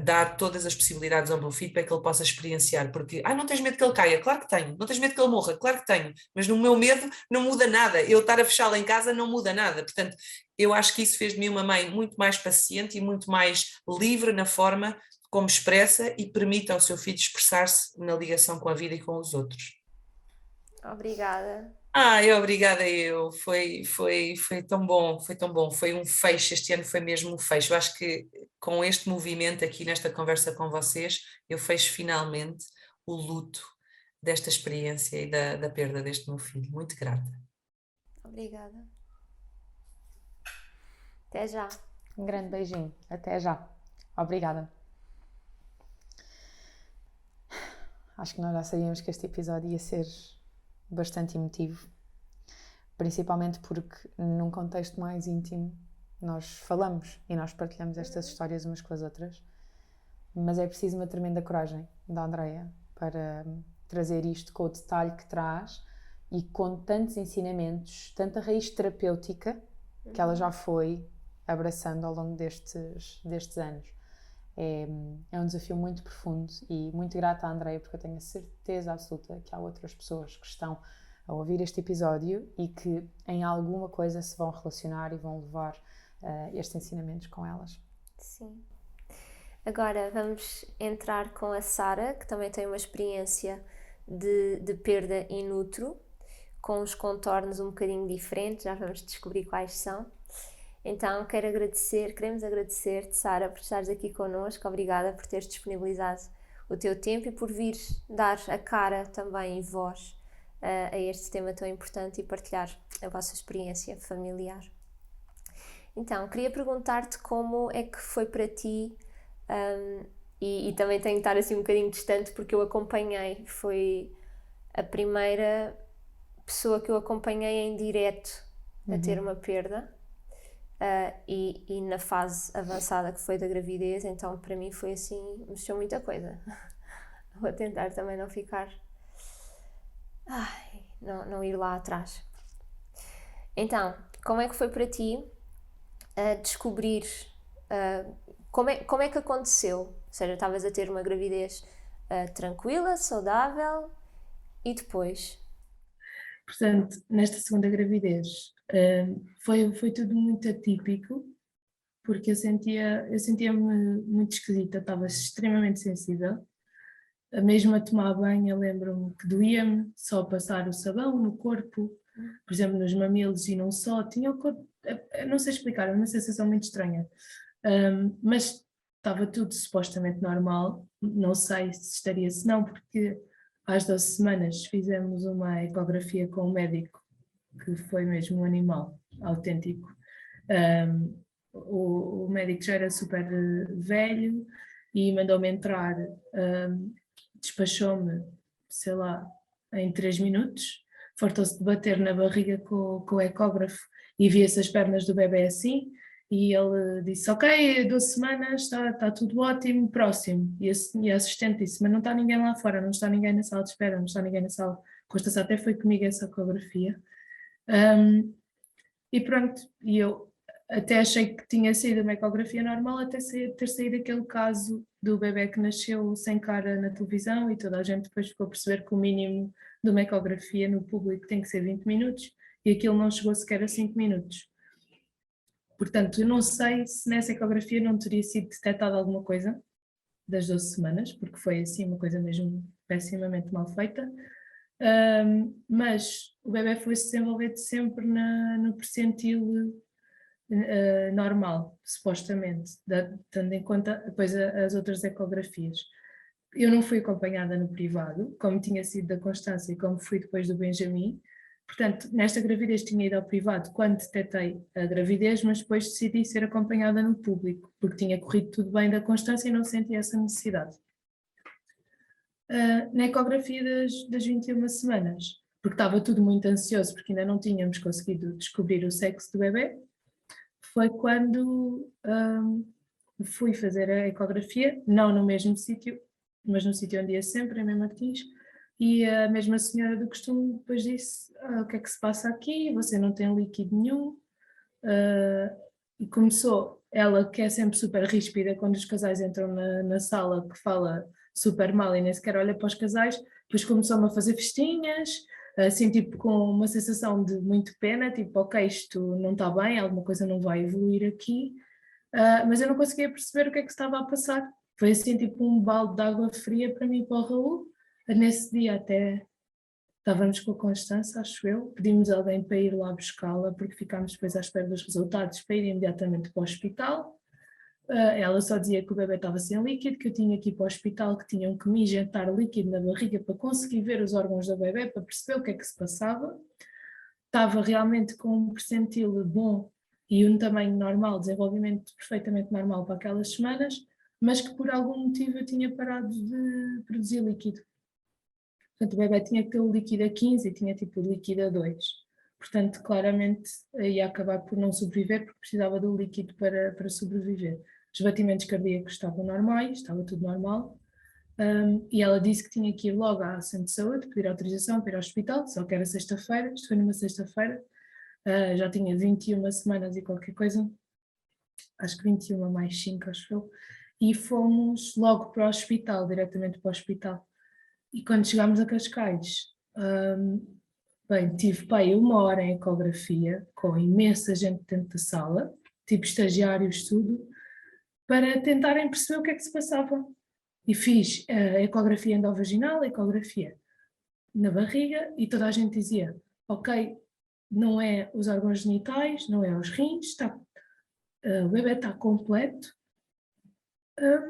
dar todas as possibilidades ao meu filho para que ele possa experienciar, porque, não tens medo que ele caia? Claro que tenho. Não tens medo que ele morra? Claro que tenho, mas no meu medo não muda nada, eu estar a fechá-lo em casa não muda nada, portanto, eu acho que isso fez de mim uma mãe muito mais paciente e muito mais livre na forma como expressa e permite ao seu filho expressar-se na ligação com a vida e com os outros. Obrigada. Obrigada eu, foi tão bom, foi um fecho, este ano foi mesmo um fecho, eu acho que com este movimento aqui nesta conversa com vocês, eu fecho finalmente o luto desta experiência e da perda deste meu filho, muito grata. Obrigada. Até já. Um grande beijinho, até já. Obrigada. Acho que nós já sabíamos que este episódio ia ser bastante emotivo, principalmente porque num contexto mais íntimo nós falamos e nós partilhamos estas histórias umas com as outras, mas é preciso uma tremenda coragem da Andreia para trazer isto com o detalhe que traz e com tantos ensinamentos, tanta raiz terapêutica que ela já foi abraçando ao longo destes anos. É um desafio muito profundo e muito grata à Andreia, porque eu tenho a certeza absoluta que há outras pessoas que estão a ouvir este episódio e que em alguma coisa se vão relacionar e vão levar estes ensinamentos com elas. Sim. Agora vamos entrar com a Sara, que também tem uma experiência de perda in utero, com os contornos um bocadinho diferentes, já vamos descobrir quais são. Então queremos agradecer-te, Sara, por estares aqui connosco. Obrigada por teres disponibilizado o teu tempo e por vires dar a cara também e voz a este tema tão importante e partilhar a vossa experiência familiar. Então, queria perguntar-te como é que foi para ti, e também tenho de estar assim um bocadinho distante porque eu acompanhei, foi a primeira pessoa que eu acompanhei em direto a ter uma perda. e na fase avançada que foi da gravidez, então para mim foi assim, mexeu muita coisa. Vou tentar também não ficar, não ir lá atrás. Então, como é que foi para ti descobrir, como é que aconteceu? Ou seja, estavas a ter uma gravidez tranquila, saudável, e depois? Portanto, nesta segunda gravidez, foi tudo muito atípico, porque eu sentia-me muito esquisita, estava extremamente sensível. Mesmo a tomar banho, eu lembro-me que doía-me só passar o sabão no corpo, por exemplo, nos mamilos e não só. Tinha o corpo, não sei explicar, é uma sensação muito estranha. Mas estava tudo supostamente normal, não sei se estaria, se não, porque às 12 semanas fizemos uma ecografia com um médico, que foi mesmo um animal autêntico. O médico já era super velho e mandou-me entrar, despachou-me, sei lá, em 3 minutos, fartou-se de bater na barriga com o ecógrafo e via-se as pernas do bebê assim, e ele disse, ok, 12 semanas, está tudo ótimo, próximo. E a assistente disse, mas não está ninguém lá fora, não está ninguém na sala de espera, não está ninguém na sala. Consta-se até foi comigo essa ecografia. E pronto, e eu até achei que tinha sido uma ecografia normal, até ter saído aquele caso do bebê que nasceu sem cara na televisão, e toda a gente depois ficou a perceber que o mínimo de uma ecografia no público tem que ser 20 minutos, e aquilo não chegou sequer a 5 minutos. Portanto, eu não sei se nessa ecografia não teria sido detectada alguma coisa das 12 semanas, porque foi assim uma coisa mesmo pessimamente mal feita, mas o bebê foi se desenvolver sempre no percentil normal, supostamente, tendo em conta depois as outras ecografias. Eu não fui acompanhada no privado, como tinha sido da Constância e como fui depois do Benjamin. Portanto, nesta gravidez tinha ido ao privado quando detectei a gravidez, mas depois decidi ser acompanhada no público, porque tinha corrido tudo bem da Constância e não sentia essa necessidade. Na ecografia das 21 semanas, porque estava tudo muito ansioso, porque ainda não tínhamos conseguido descobrir o sexo do bebê, foi quando fui fazer a ecografia, não no mesmo sítio, mas no sítio onde ia sempre, em Mem Martins, e a mesma senhora do costume depois disse, o que é que se passa aqui, você não tem líquido nenhum, e começou, ela que é sempre super ríspida quando os casais entram na sala, que fala super mal e nem sequer olha para os casais, depois começou-me a fazer festinhas, assim tipo com uma sensação de muito pena, tipo ok, isto não está bem, alguma coisa não vai evoluir aqui, mas eu não conseguia perceber o que é que estava a passar. Foi assim tipo um balde de água fria para mim e para o Raul. Nesse dia até estávamos com a Constância, acho eu, pedimos a alguém para ir lá buscá-la, porque ficámos depois à espera dos resultados para ir imediatamente para o hospital. Ela só dizia que o bebê estava sem líquido, que eu tinha que ir para o hospital, que tinham que me injetar líquido na barriga para conseguir ver os órgãos do bebê, para perceber o que é que se passava. Estava realmente com um percentil bom e um tamanho normal, desenvolvimento perfeitamente normal para aquelas semanas, mas que por algum motivo eu tinha parado de produzir líquido. Portanto, o bebê tinha aquele líquido a 15 e tinha tipo líquido a 2. Portanto, claramente ia acabar por não sobreviver porque precisava do líquido para sobreviver. Os batimentos cardíacos estavam normais, estava tudo normal. E ela disse que tinha que ir logo à centro de saúde, pedir autorização para ir ao hospital, só que era sexta-feira, isto foi numa sexta-feira, já tinha 21 semanas e qualquer coisa, acho que 21 mais 5, acho eu, e fomos logo para o hospital, diretamente para o hospital. E quando chegámos a Cascais, bem, tive para aí 1 hora em ecografia, com imensa gente dentro da sala, tipo estagiários, tudo, para tentarem perceber o que é que se passava. E fiz a ecografia endovaginal, a ecografia na barriga, e toda a gente dizia, ok, não é os órgãos genitais, não é os rins, o bebê está completo,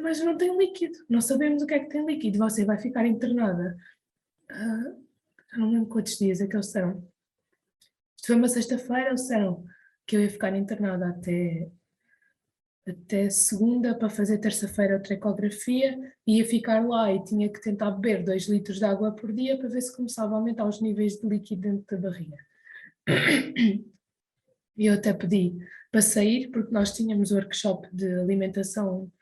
mas não tem líquido, não sabemos o que é que tem líquido, você vai ficar internada. Não lembro quantos dias é que eles disseram. Isto foi uma sexta-feira, eles disseram que eu ia ficar internada até segunda para fazer terça-feira outra ecografia, ia ficar lá e tinha que tentar beber 2 litros de água por dia para ver se começava a aumentar os níveis de líquido dentro da barriga. E eu até pedi para sair, porque nós tínhamos o workshop de alimentação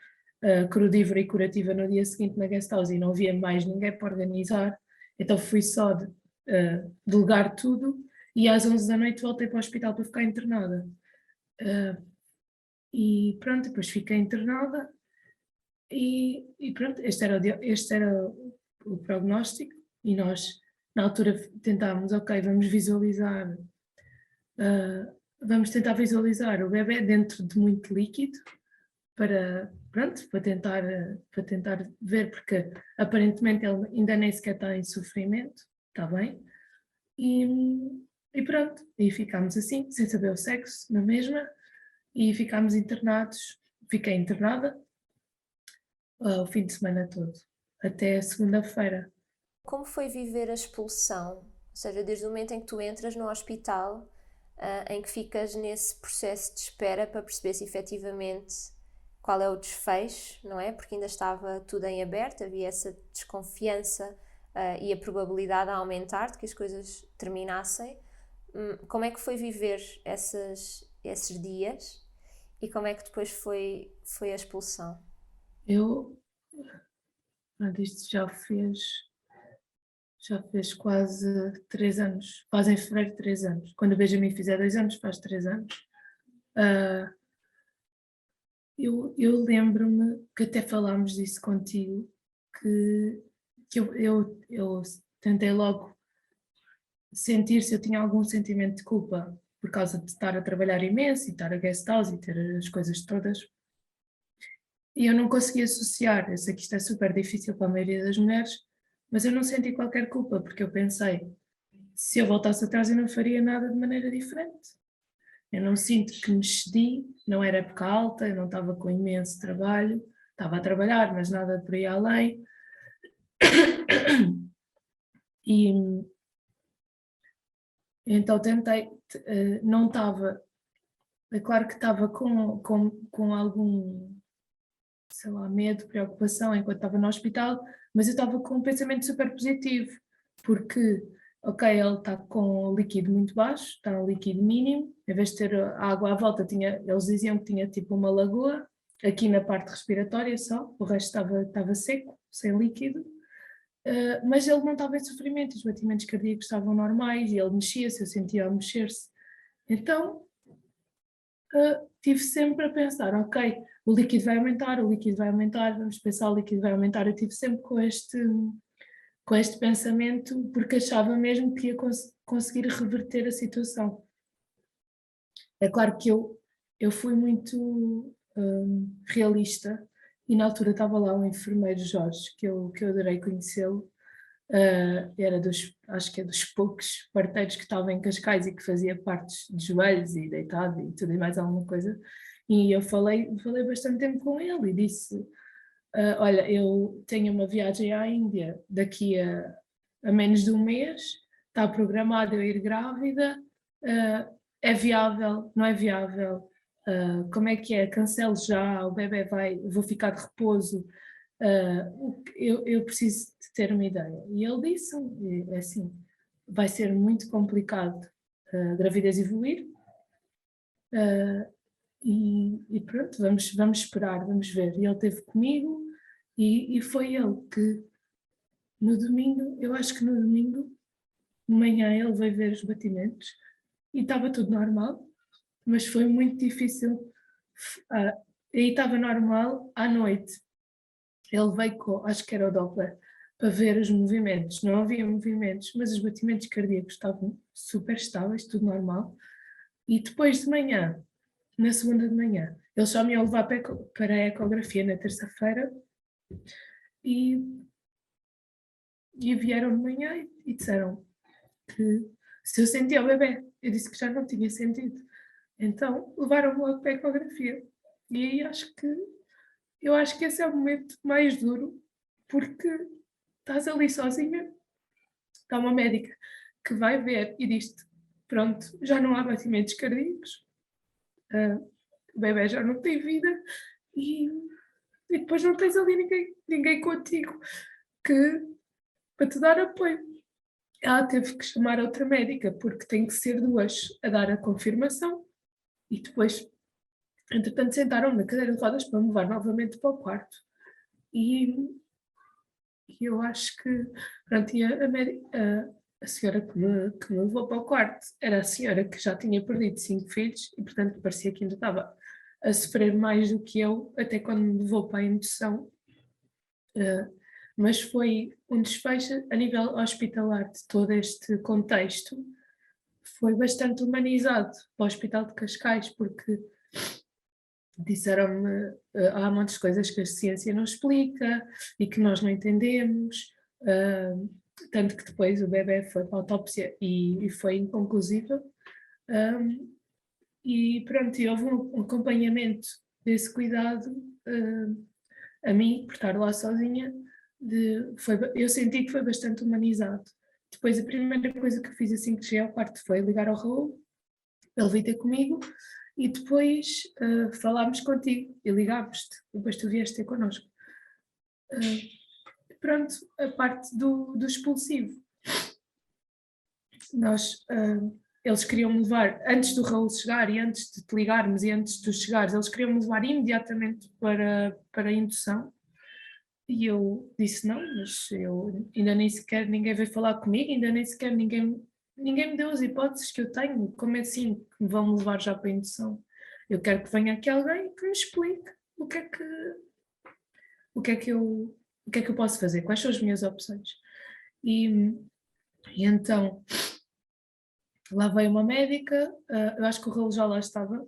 crudívora e curativa no dia seguinte na guest house e não havia mais ninguém para organizar, então fui só delegar tudo e às 11 da noite voltei para o hospital para ficar internada. E pronto, depois fiquei internada e pronto, este era o prognóstico e nós na altura tentámos, ok, vamos tentar visualizar o bebê dentro de muito líquido para tentar ver, porque aparentemente ele ainda nem sequer está em sofrimento, está bem? E pronto, e ficámos assim, sem saber o sexo, na mesma, e ficámos internados, fiquei internada o fim de semana todo, até segunda-feira. Como foi viver a expulsão? Ou seja, desde o momento em que tu entras no hospital, em que ficas nesse processo de espera para perceber se efetivamente qual é o desfecho, não é? Porque ainda estava tudo em aberto, havia essa desconfiança e a probabilidade a aumentar de que as coisas terminassem. Como é que foi viver esses dias e como é que depois foi a expulsão? Isto já fez quase 3 anos, faz em fevereiro 3 anos. Quando o Benjamin fizer 2 anos, faz 3 anos. Eu lembro-me que até falámos disso contigo, que eu tentei logo sentir se eu tinha algum sentimento de culpa por causa de estar a trabalhar imenso e estar a guest house e ter as coisas todas. E eu não consegui associar, eu sei que isto é super difícil para a maioria das mulheres, mas eu não senti qualquer culpa, porque eu pensei, se eu voltasse atrás eu não faria nada de maneira diferente. Eu não sinto que me excedi, não era época alta, eu não estava com imenso trabalho, estava a trabalhar, mas nada por aí além. E então tentei, não estava, é claro que estava com algum, sei lá, medo, preocupação enquanto estava no hospital, mas eu estava com um pensamento super positivo, porque, ok, ele está com o líquido muito baixo, está no líquido mínimo, em vez de ter a água à volta, eles diziam que tinha tipo uma lagoa, aqui na parte respiratória só, o resto estava seco, sem líquido, mas ele não estava em sofrimento, os batimentos cardíacos estavam normais, e ele mexia-se, eu sentia-o mexer-se. Então, tive sempre a pensar, ok, o líquido vai aumentar, vamos pensar, o líquido vai aumentar. Eu tive sempre com este pensamento, porque achava mesmo que ia conseguir reverter a situação. É claro que eu fui muito realista, e na altura estava lá o enfermeiro Jorge, que eu adorei conhecê-lo. Era acho que é dos poucos parteiros que estava em Cascais e que fazia partes de joelhos e deitado e tudo e mais alguma coisa, e eu falei bastante tempo com ele e disse, olha, eu tenho uma viagem à Índia daqui a menos de um mês, está programado eu ir grávida, é viável, não é viável, como é que é, cancelo já, o bebê vou ficar de repouso, eu preciso de ter uma ideia. E ele disse, assim, vai ser muito complicado a gravidez evoluir, e pronto, vamos esperar, vamos ver. E ele esteve comigo e foi ele que no domingo, eu acho que no domingo de manhã ele veio ver os batimentos e estava tudo normal, mas foi muito difícil. E estava normal à noite. Ele veio com, acho que era o Doppler, para ver os movimentos. Não havia movimentos, mas os batimentos cardíacos estavam super estáveis, tudo normal. E depois de manhã, na segunda de manhã, eles só me iam levar para a ecografia na terça-feira e vieram de manhã e disseram que se eu sentia o bebê. Eu disse que já não tinha sentido. Então levaram-me logo para a ecografia. E aí eu acho que esse é o momento mais duro, porque estás ali sozinha, está uma médica que vai ver e diz-te, pronto, já não há batimentos cardíacos, o bebê já não tem vida e depois não tens ali ninguém contigo para te dar apoio. Ela teve que chamar outra médica, porque tem que ser duas a dar a confirmação e depois Entretanto, sentaram-me na cadeira de rodas para me levar novamente para o quarto. E eu acho que, pronto, e a senhora que me levou para o quarto era a senhora que já tinha perdido 5 filhos e, portanto, parecia que ainda estava a sofrer mais do que eu, até quando me levou para a indução. Mas foi um desfecho a nível hospitalar de todo este contexto, foi bastante humanizado para o Hospital de Cascais, porque disseram-me há muitas coisas que a ciência não explica e que nós não entendemos, tanto que depois o bebê foi para a autópsia e foi inconclusiva. E pronto, e houve um acompanhamento desse cuidado a mim, por estar lá sozinha, eu senti que foi bastante humanizado. Depois a primeira coisa que eu fiz assim que cheguei ao quarto foi ligar ao Raul, ele veio ter comigo e depois falámos contigo e ligámos-te, depois tu vieste ter connosco. Pronto, a parte do expulsivo. Eles queriam-me levar, antes do Raul chegar e antes de te ligarmos e antes de tu chegares, eles queriam-me levar imediatamente para a indução. E eu disse não, mas eu ainda nem sequer ninguém veio falar comigo, ainda nem sequer ninguém me deu as hipóteses que eu tenho. Como é assim que me vão levar já para a indução? Eu quero que venha aqui alguém que me explique o que é que eu posso fazer, quais são as minhas opções. E então lá veio uma médica, eu acho que o Raul já lá estava,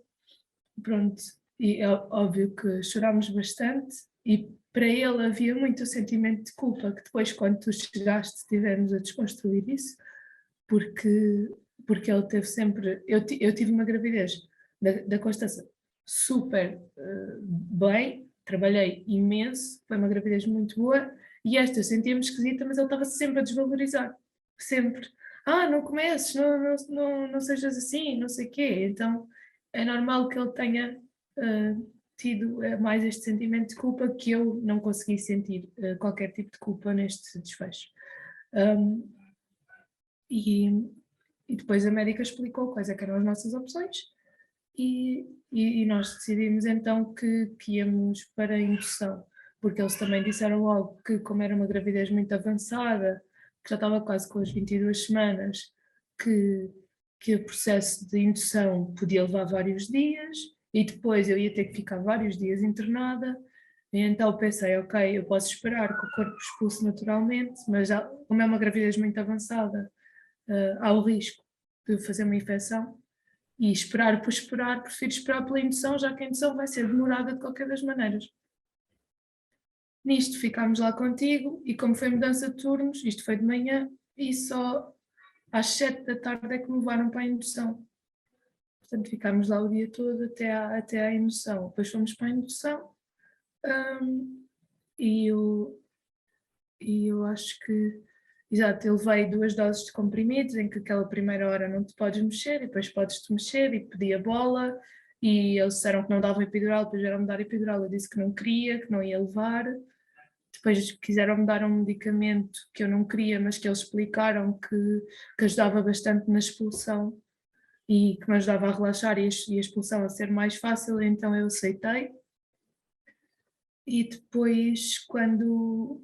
pronto, e é óbvio que chorámos bastante e para ele havia muito sentimento de culpa, que depois quando tu chegaste tivemos a desconstruir isso, porque ele teve sempre, eu tive uma gravidez da Constança super bem, trabalhei imenso, foi uma gravidez muito boa, e esta eu sentia-me esquisita, mas ele estava sempre a desvalorizar, sempre. Não comeces, não sejas assim, não sei o quê. Então é normal que ele tenha tido mais este sentimento de culpa, que eu não consegui sentir qualquer tipo de culpa neste desfecho. E depois a médica explicou quais eram as nossas opções e nós decidimos então que íamos para a indução, porque eles também disseram logo que, como era uma gravidez muito avançada, que já estava quase com as 22 semanas, que o processo de indução podia levar vários dias e depois eu ia ter que ficar vários dias internada. E então pensei, ok, eu posso esperar que o corpo expulse naturalmente, mas como é uma gravidez muito avançada, há o risco de fazer uma infecção e esperar por esperar, prefiro esperar pela indução, já que a indução vai ser demorada de qualquer das maneiras. Nisto ficámos lá contigo e como foi mudança de turnos, isto foi de manhã e só às 7 da tarde é que me levaram para a indução. Portanto, ficámos lá o dia todo até à indução. Depois fomos para a indução e eu acho que, exato, eu levei 2 doses de comprimidos, em que aquela primeira hora não te podes mexer, e depois podes-te mexer, e pedi a bola, e eles disseram que não davam epidural, depois vieram-me dar epidural, eu disse que não queria, que não ia levar. Depois quiseram-me dar um medicamento que eu não queria, mas que eles explicaram que ajudava bastante na expulsão e que me ajudava a relaxar e a expulsão a ser mais fácil, então eu aceitei. E depois, quando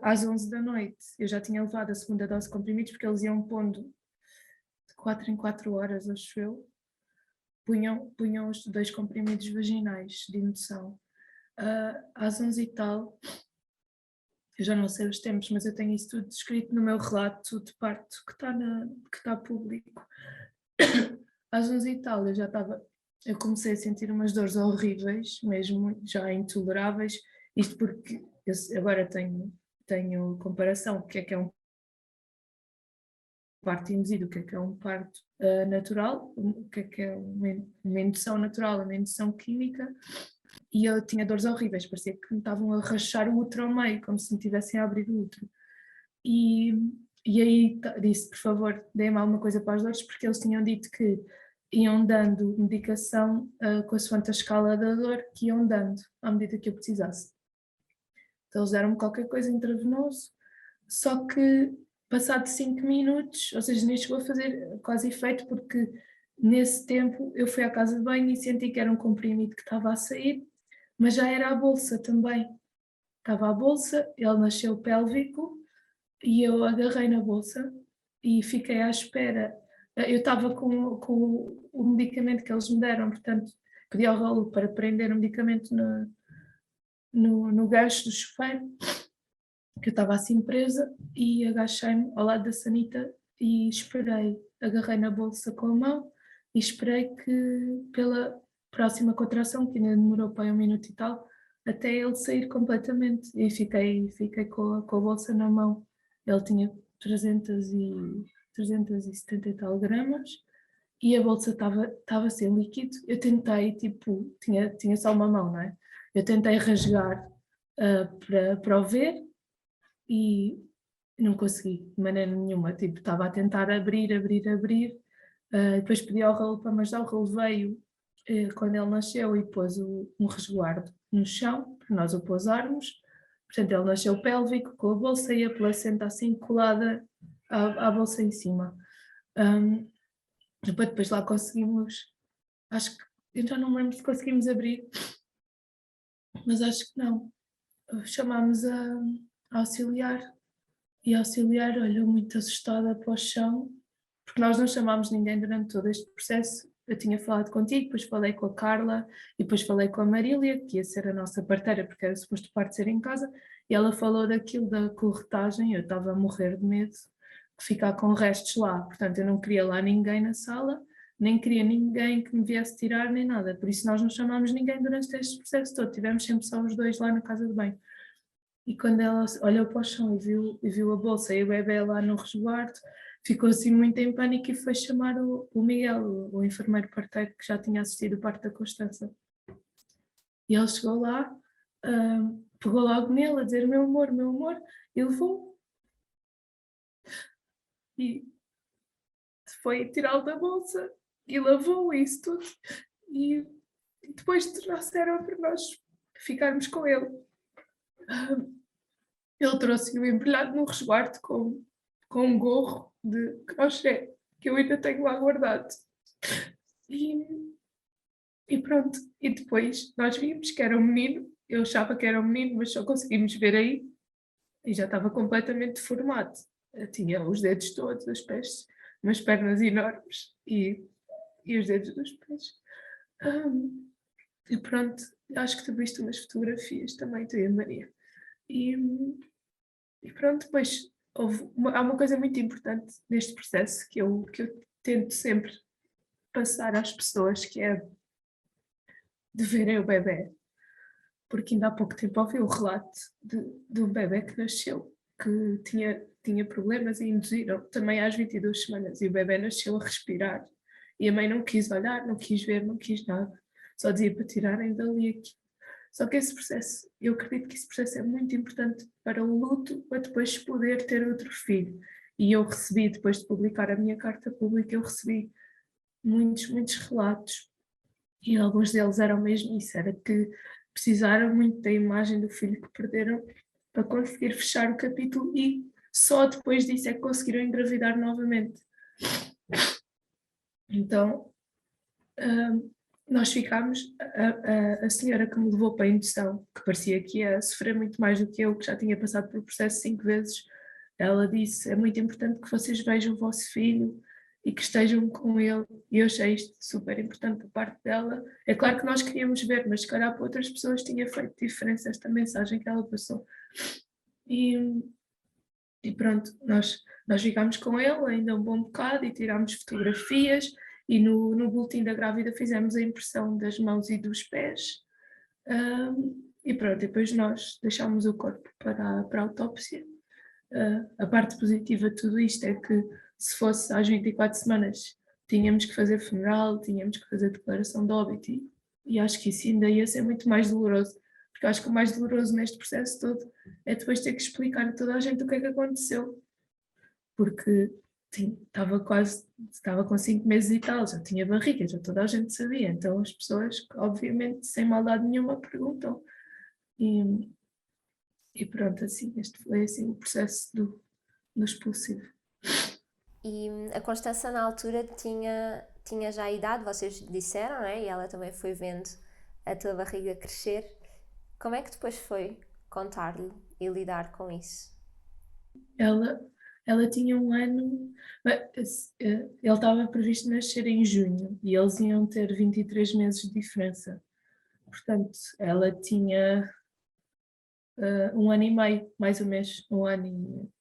às 11 da noite eu já tinha levado a segunda dose de comprimidos, porque eles iam pondo de 4 em 4 horas, acho eu, punham os 2 comprimidos vaginais de indução. Às 11 e tal, eu já não sei os tempos, mas eu tenho isso tudo escrito no meu relato de parto que está público. Às 11 e tal eu comecei a sentir umas dores horríveis, mesmo já intoleráveis, isto porque eu agora tenho comparação, o que é um parto induzido, o que é um parto natural, o que é uma indução natural, uma indução química, e eu tinha dores horríveis, parecia que me estavam a rachar o útero ao meio, como se me tivessem a abrir o útero. E aí disse, por favor, deem-me alguma coisa para as dores, porque eles tinham dito que iam dando medicação consoante a escala da dor, que iam dando à medida que eu precisasse. Então eles deram-me qualquer coisa intravenoso, só que passado 5 minutos, ou seja, nem chegou a fazer quase efeito, porque nesse tempo eu fui à casa de banho e senti que era um comprimido que estava a sair, mas já era a bolsa também. Estava a bolsa, ele nasceu pélvico e eu agarrei na bolsa e fiquei à espera. Eu estava com o medicamento que eles me deram, portanto, pedi ao Raul para prender o medicamento no gancho do chuveiro, que eu estava assim presa, e agachei-me ao lado da sanita e esperei. Agarrei na bolsa com a mão e esperei que pela próxima contração, que ainda demorou para aí 1 minuto e tal, até ele sair completamente. E fiquei com a bolsa na mão. Ele tinha 370 e tal gramas e a bolsa estava sem líquido. Eu tentei, tipo, tinha só uma mão, não é? Eu tentei rasgar para o ver e não consegui de maneira nenhuma. Tipo, estava a tentar abrir. Depois pedi ao Raul para me ajudar. O Raul veio quando ele nasceu e pôs um resguardo no chão para nós o pousarmos. Portanto, ele nasceu pélvico com a bolsa e a placenta assim colada à bolsa em cima. Depois lá conseguimos, acho que, eu já não me lembro se conseguimos abrir, mas acho que não. Chamámos a auxiliar e a auxiliar olhou muito assustada para o chão, porque nós não chamámos ninguém durante todo este processo. Eu tinha falado contigo, depois falei com a Carla e depois falei com a Marília, que ia ser a nossa parteira, porque era suposto o parto ser em casa, e ela falou daquilo da corretagem. Eu estava a morrer de medo de ficar com restos lá, portanto eu não queria lá ninguém na sala, nem queria ninguém que me viesse tirar, nem nada, por isso nós não chamámos ninguém durante este processo todo, tivemos sempre só os dois lá na casa de banho. E quando ela olhou para o chão e viu a bolsa e o bebê lá no resguardo, ficou assim muito em pânico e foi chamar o Miguel, o enfermeiro parteiro que já tinha assistido o parto da Constança. E ele chegou lá, pegou logo nele a dizer meu amor, e levou. E foi tirá-lo da bolsa e lavou isso tudo. E depois trouxeram para nós ficarmos com ele. Ele trouxe-o embrulhado num resguardo com um gorro de crochê que eu ainda tenho lá guardado. E pronto, e depois nós vimos que era um menino. Eu achava que era um menino, mas só conseguimos ver aí e já estava completamente deformado. Eu tinha os dedos todos, os pés, umas pernas enormes e os dedos dos pés. E pronto, acho que tu viste umas fotografias também, tu e a Maria. E pronto, depois há uma coisa muito importante neste processo que eu tento sempre passar às pessoas, que é de verem o bebê. Porque ainda há pouco tempo ouvi o relato de um bebê que nasceu, que tinha problemas e induziram também às 22 semanas, e o bebê nasceu a respirar. E a mãe não quis olhar, não quis ver, não quis nada. Só dizia para tirarem dali aqui. Só que esse processo, eu acredito que esse processo é muito importante para o luto, para depois poder ter outro filho. E eu recebi, depois de publicar a minha carta pública, eu recebi muitos relatos. E alguns deles eram mesmo isso, era que precisaram muito da imagem do filho que perderam para conseguir fechar o capítulo e só depois disso é que conseguiram engravidar novamente. Então, nós ficámos, a senhora que me levou para a indução, que parecia que ia sofrer muito mais do que eu, que já tinha passado pelo processo 5 vezes, ela disse, é muito importante que vocês vejam o vosso filho e que estejam com ele, e eu achei isto super importante da parte dela. É claro que nós queríamos ver, mas se calhar para outras pessoas tinha feito diferença esta mensagem que ela passou. E pronto, nós ficámos com ele ainda um bom bocado e tirámos fotografias, e no boletim da grávida fizemos a impressão das mãos e dos pés. E pronto, depois nós deixámos o corpo para a autópsia. A parte positiva de tudo isto é que se fosse às 24 semanas tínhamos que fazer funeral, tínhamos que fazer declaração de óbito, e acho que isso ainda ia ser muito mais doloroso, porque acho que o mais doloroso neste processo todo é depois ter que explicar a toda a gente o que é que aconteceu, porque estava com 5 meses e tal, já tinha barriga, já toda a gente sabia, então as pessoas, obviamente, sem maldade nenhuma, perguntam. E pronto, assim, este foi assim o processo do expulsivo. E a Constança na altura tinha já a idade, vocês disseram, não é? E ela também foi vendo a tua barriga crescer. Como é que depois foi contar-lhe e lidar com isso? Ela tinha 1 ano, ele estava previsto nascer em junho e eles iam ter 23 meses de diferença. Portanto, ela tinha 1 ano e meio, mais um mês,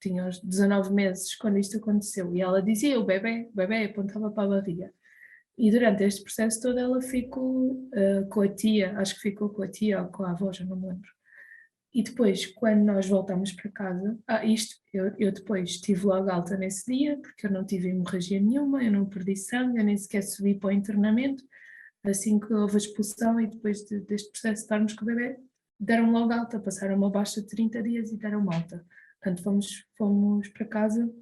tinha uns 19 meses quando isto aconteceu. E ela dizia, o bebê, apontava para a barriga. E durante este processo todo ela ficou com a tia, acho que ficou com a tia ou com a avó, já não me lembro. E depois, quando nós voltámos para casa, eu depois tive logo alta nesse dia, porque eu não tive hemorragia nenhuma, eu não perdi sangue, eu nem sequer subi para o internamento. Assim que houve a expulsão e depois deste processo de estarmos com o bebê, deram logo alta, passaram uma baixa de 30 dias e deram alta. Portanto, fomos para casa.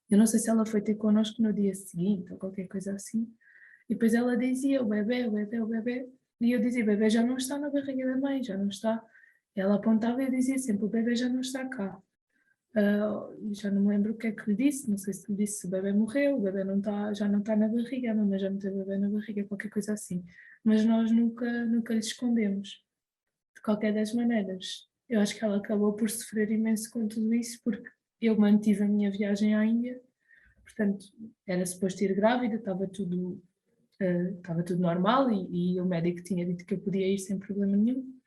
Eu não sei se ela foi ter connosco no dia seguinte ou qualquer coisa assim. E depois ela dizia, o bebê. E eu dizia, o bebê já não está na barriga da mãe, já não está. Ela apontava e eu dizia sempre, o bebê já não está cá. Já não me lembro o que é que lhe disse, não sei se lhe disse se o bebê morreu, o bebê já não está na barriga, a mamãe já meteu o bebê na barriga, qualquer coisa assim. Mas nós nunca lhe escondemos. De qualquer das maneiras, eu acho que ela acabou por sofrer imenso com tudo isso, porque eu mantive a minha viagem à Índia, portanto, era suposto ir grávida, estava tudo normal e o médico tinha dito que eu podia ir sem problema nenhum.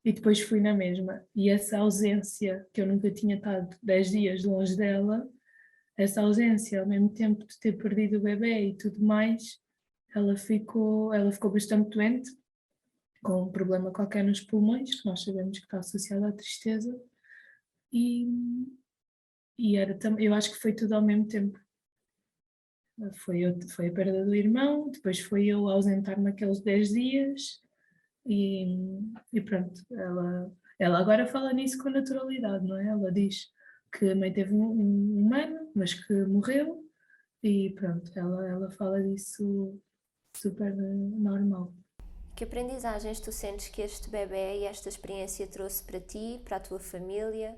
E depois fui na mesma. E essa ausência, que eu nunca tinha estado 10 dias longe dela, essa ausência, ao mesmo tempo de ter perdido o bebê e tudo mais, ela ficou bastante doente, com um problema qualquer nos pulmões, que nós sabemos que está associado à tristeza, e eu acho que foi tudo ao mesmo tempo. Foi a perda do irmão, depois foi eu ausentar-me aqueles 10 dias, e pronto, ela agora fala nisso com naturalidade, não é? Ela diz que a mãe teve um ano, mas que morreu, e pronto, ela fala disso super normal. Que aprendizagens tu sentes que este bebê e esta experiência trouxe para ti, para a tua família,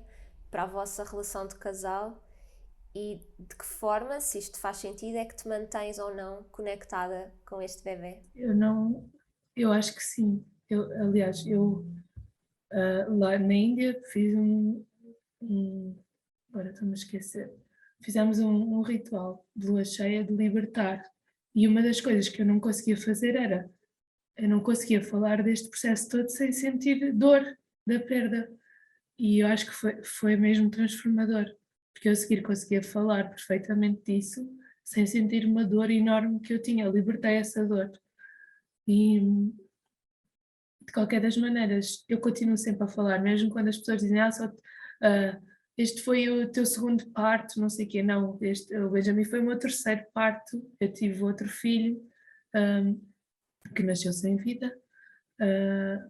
para a vossa relação de casal? E de que forma, se isto faz sentido, é que te mantens ou não conectada com este bebê? Eu acho que sim. Aliás, lá na Índia fiz agora estou-me a esquecer, fizemos um ritual de lua cheia de libertar. E uma das coisas que eu não conseguia fazer era, eu não conseguia falar deste processo todo sem sentir dor da perda. E eu acho que foi mesmo transformador, porque eu a seguir conseguia falar perfeitamente disso, sem sentir uma dor enorme que eu tinha. Eu libertei essa dor. E de qualquer das maneiras, eu continuo sempre a falar, mesmo quando as pessoas dizem, este foi o teu segundo parto, não sei o quê. Não, o Benjamin foi o meu terceiro parto. Eu tive outro filho que nasceu sem vida.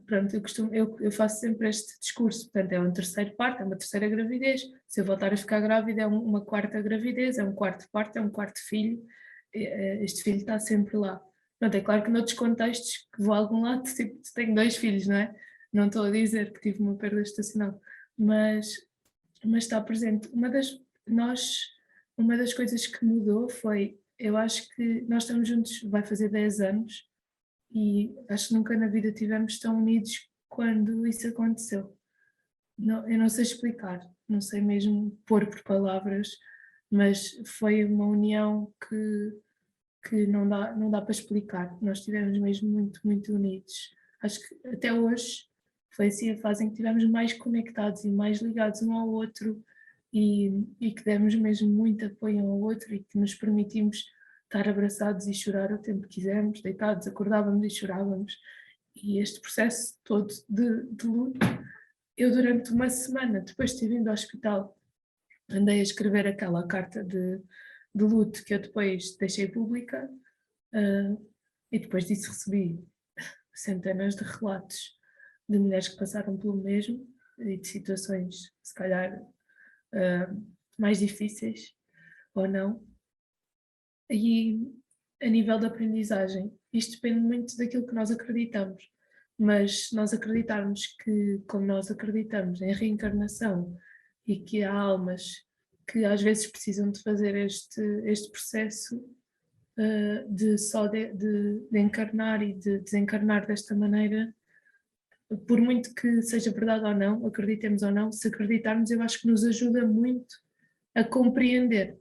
Pronto, eu faço sempre este discurso, portanto é um terceiro parto, é uma terceira gravidez, se eu voltar a ficar grávida é uma quarta gravidez, é um quarto parto, é um quarto filho, este filho está sempre lá. Pronto, é claro que noutros contextos que vou a algum lado, tipo, tenho 2 filhos, não é? Não estou a dizer que tive uma perda estacional, mas está presente. Uma das coisas que mudou foi, eu acho que nós estamos juntos, vai fazer 10 anos, e acho que nunca na vida estivemos tão unidos quando isso aconteceu. Eu não sei explicar, não sei mesmo pôr por palavras, mas foi uma união que não dá para explicar. Nós estivemos mesmo muito, muito unidos. Acho que até hoje foi assim a fase em que estivemos mais conectados e mais ligados um ao outro, e que demos mesmo muito apoio um ao outro e que nos permitimos estar abraçados e chorar o tempo que quisermos, deitados, acordávamos e chorávamos. E este processo todo de luto, eu durante uma semana, depois de ter vindo ao hospital, andei a escrever aquela carta de luto que eu depois deixei pública, e depois disso recebi centenas de relatos de mulheres que passaram pelo mesmo e de situações, se calhar, mais difíceis ou não. E a nível da aprendizagem, isto depende muito daquilo que nós acreditamos, mas se nós acreditarmos que, como nós acreditamos em reencarnação e que há almas que às vezes precisam de fazer este processo de encarnar e de desencarnar desta maneira, por muito que seja verdade ou não, acreditemos ou não, se acreditarmos, eu acho que nos ajuda muito a compreender.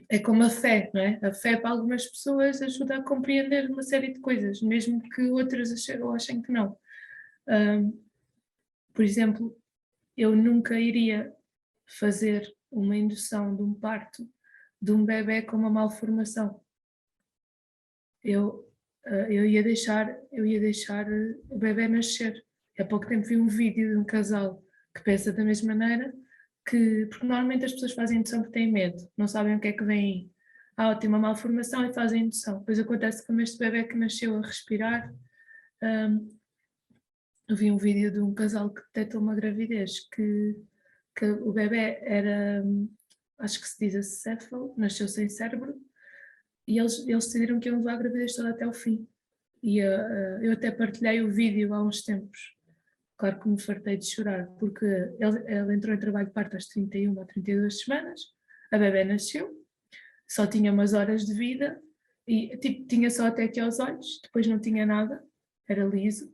É como a fé, não é? A fé para algumas pessoas ajuda a compreender uma série de coisas, mesmo que outras achem que não. Por exemplo, eu nunca iria fazer uma indução de um parto de um bebê com uma malformação. Eu ia deixar o bebê nascer. Há pouco tempo vi um vídeo de um casal que pensa da mesma maneira, porque normalmente as pessoas fazem indução porque têm medo, não sabem o que é que vem aí. Tem uma malformação e fazem indução. Depois acontece como este bebê que nasceu a respirar. Eu vi um vídeo de um casal que detectou uma gravidez, que o bebê era, acho que se diz acéfalo, nasceu sem cérebro, e eles decidiram que iam levar a gravidez toda até o fim. E eu até partilhei o vídeo há uns tempos. Claro que me fartei de chorar, porque ele entrou em trabalho de parto às 31 ou 32 semanas, a bebê nasceu, só tinha umas horas de vida, e tipo, tinha só até aqui aos olhos, depois não tinha nada, era liso,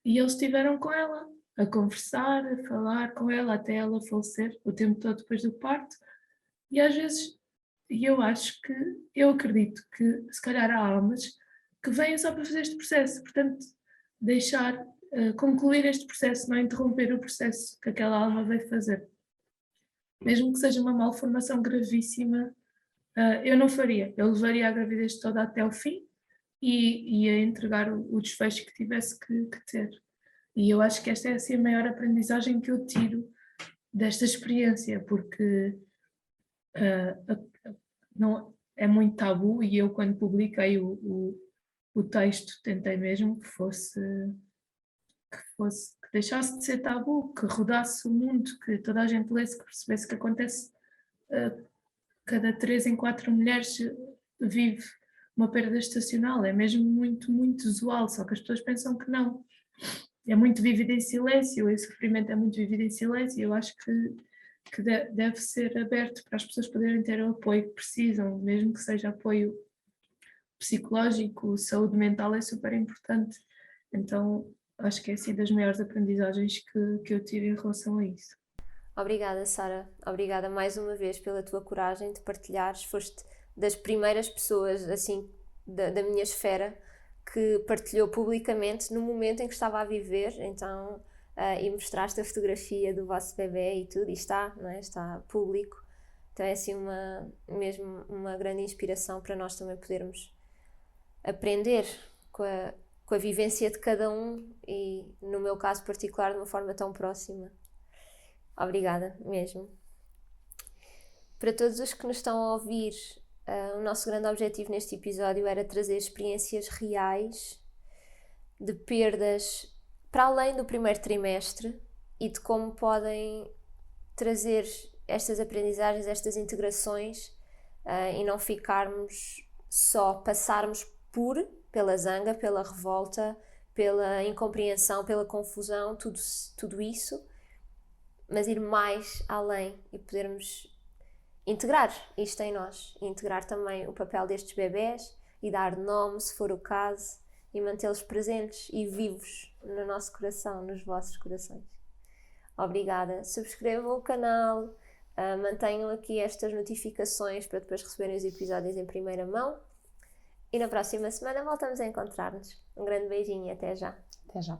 e eles estiveram com ela, a conversar, a falar com ela, até ela falecer, o tempo todo depois do parto, e às vezes, eu acredito que se calhar há almas que vêm só para fazer este processo, portanto, concluir este processo, não interromper o processo que aquela alma veio fazer. Mesmo que seja uma malformação gravíssima, eu não faria. Eu levaria a gravidez toda até o fim e ia entregar o desfecho que tivesse que ter. E eu acho que esta é assim a maior aprendizagem que eu tiro desta experiência, porque não, é muito tabu, e eu, quando publiquei o texto, tentei mesmo que deixasse de ser tabu, que rodasse o mundo, que toda a gente lesse, que percebesse que acontece, cada 3 em 4 mulheres vive uma perda gestacional, é mesmo muito, muito usual, só que as pessoas pensam que não. É muito vivido em silêncio, esse sofrimento é muito vivido em silêncio, e eu acho que deve ser aberto para as pessoas poderem ter o apoio que precisam, mesmo que seja apoio psicológico, saúde mental é super importante. Então acho que é assim das maiores aprendizagens que eu tive em relação a isso. Obrigada, Sara. Obrigada mais uma vez pela tua coragem de partilhares. Foste das primeiras pessoas, assim, da minha esfera, que partilhou publicamente no momento em que estava a viver, então, e mostraste a fotografia do vosso bebê e tudo, e está, não é? Está público. Então é assim mesmo uma grande inspiração para nós também podermos aprender com a vivência de cada um, e no meu caso particular de uma forma tão próxima. Obrigada mesmo. Para todos os que nos estão a ouvir, o nosso grande objetivo neste episódio era trazer experiências reais de perdas para além do primeiro trimestre e de como podem trazer estas aprendizagens, estas integrações, e não ficarmos só, passarmos pela zanga, pela revolta, pela incompreensão, pela confusão, tudo isso, mas ir mais além e podermos integrar isto em nós, e integrar também o papel destes bebés e dar nome, se for o caso, e mantê-los presentes e vivos no nosso coração, nos vossos corações. Obrigada. Subscrevam o canal, mantenham aqui estas notificações para depois receberem os episódios em primeira mão, e na próxima semana voltamos a encontrar-nos. Um grande beijinho e até já. Até já.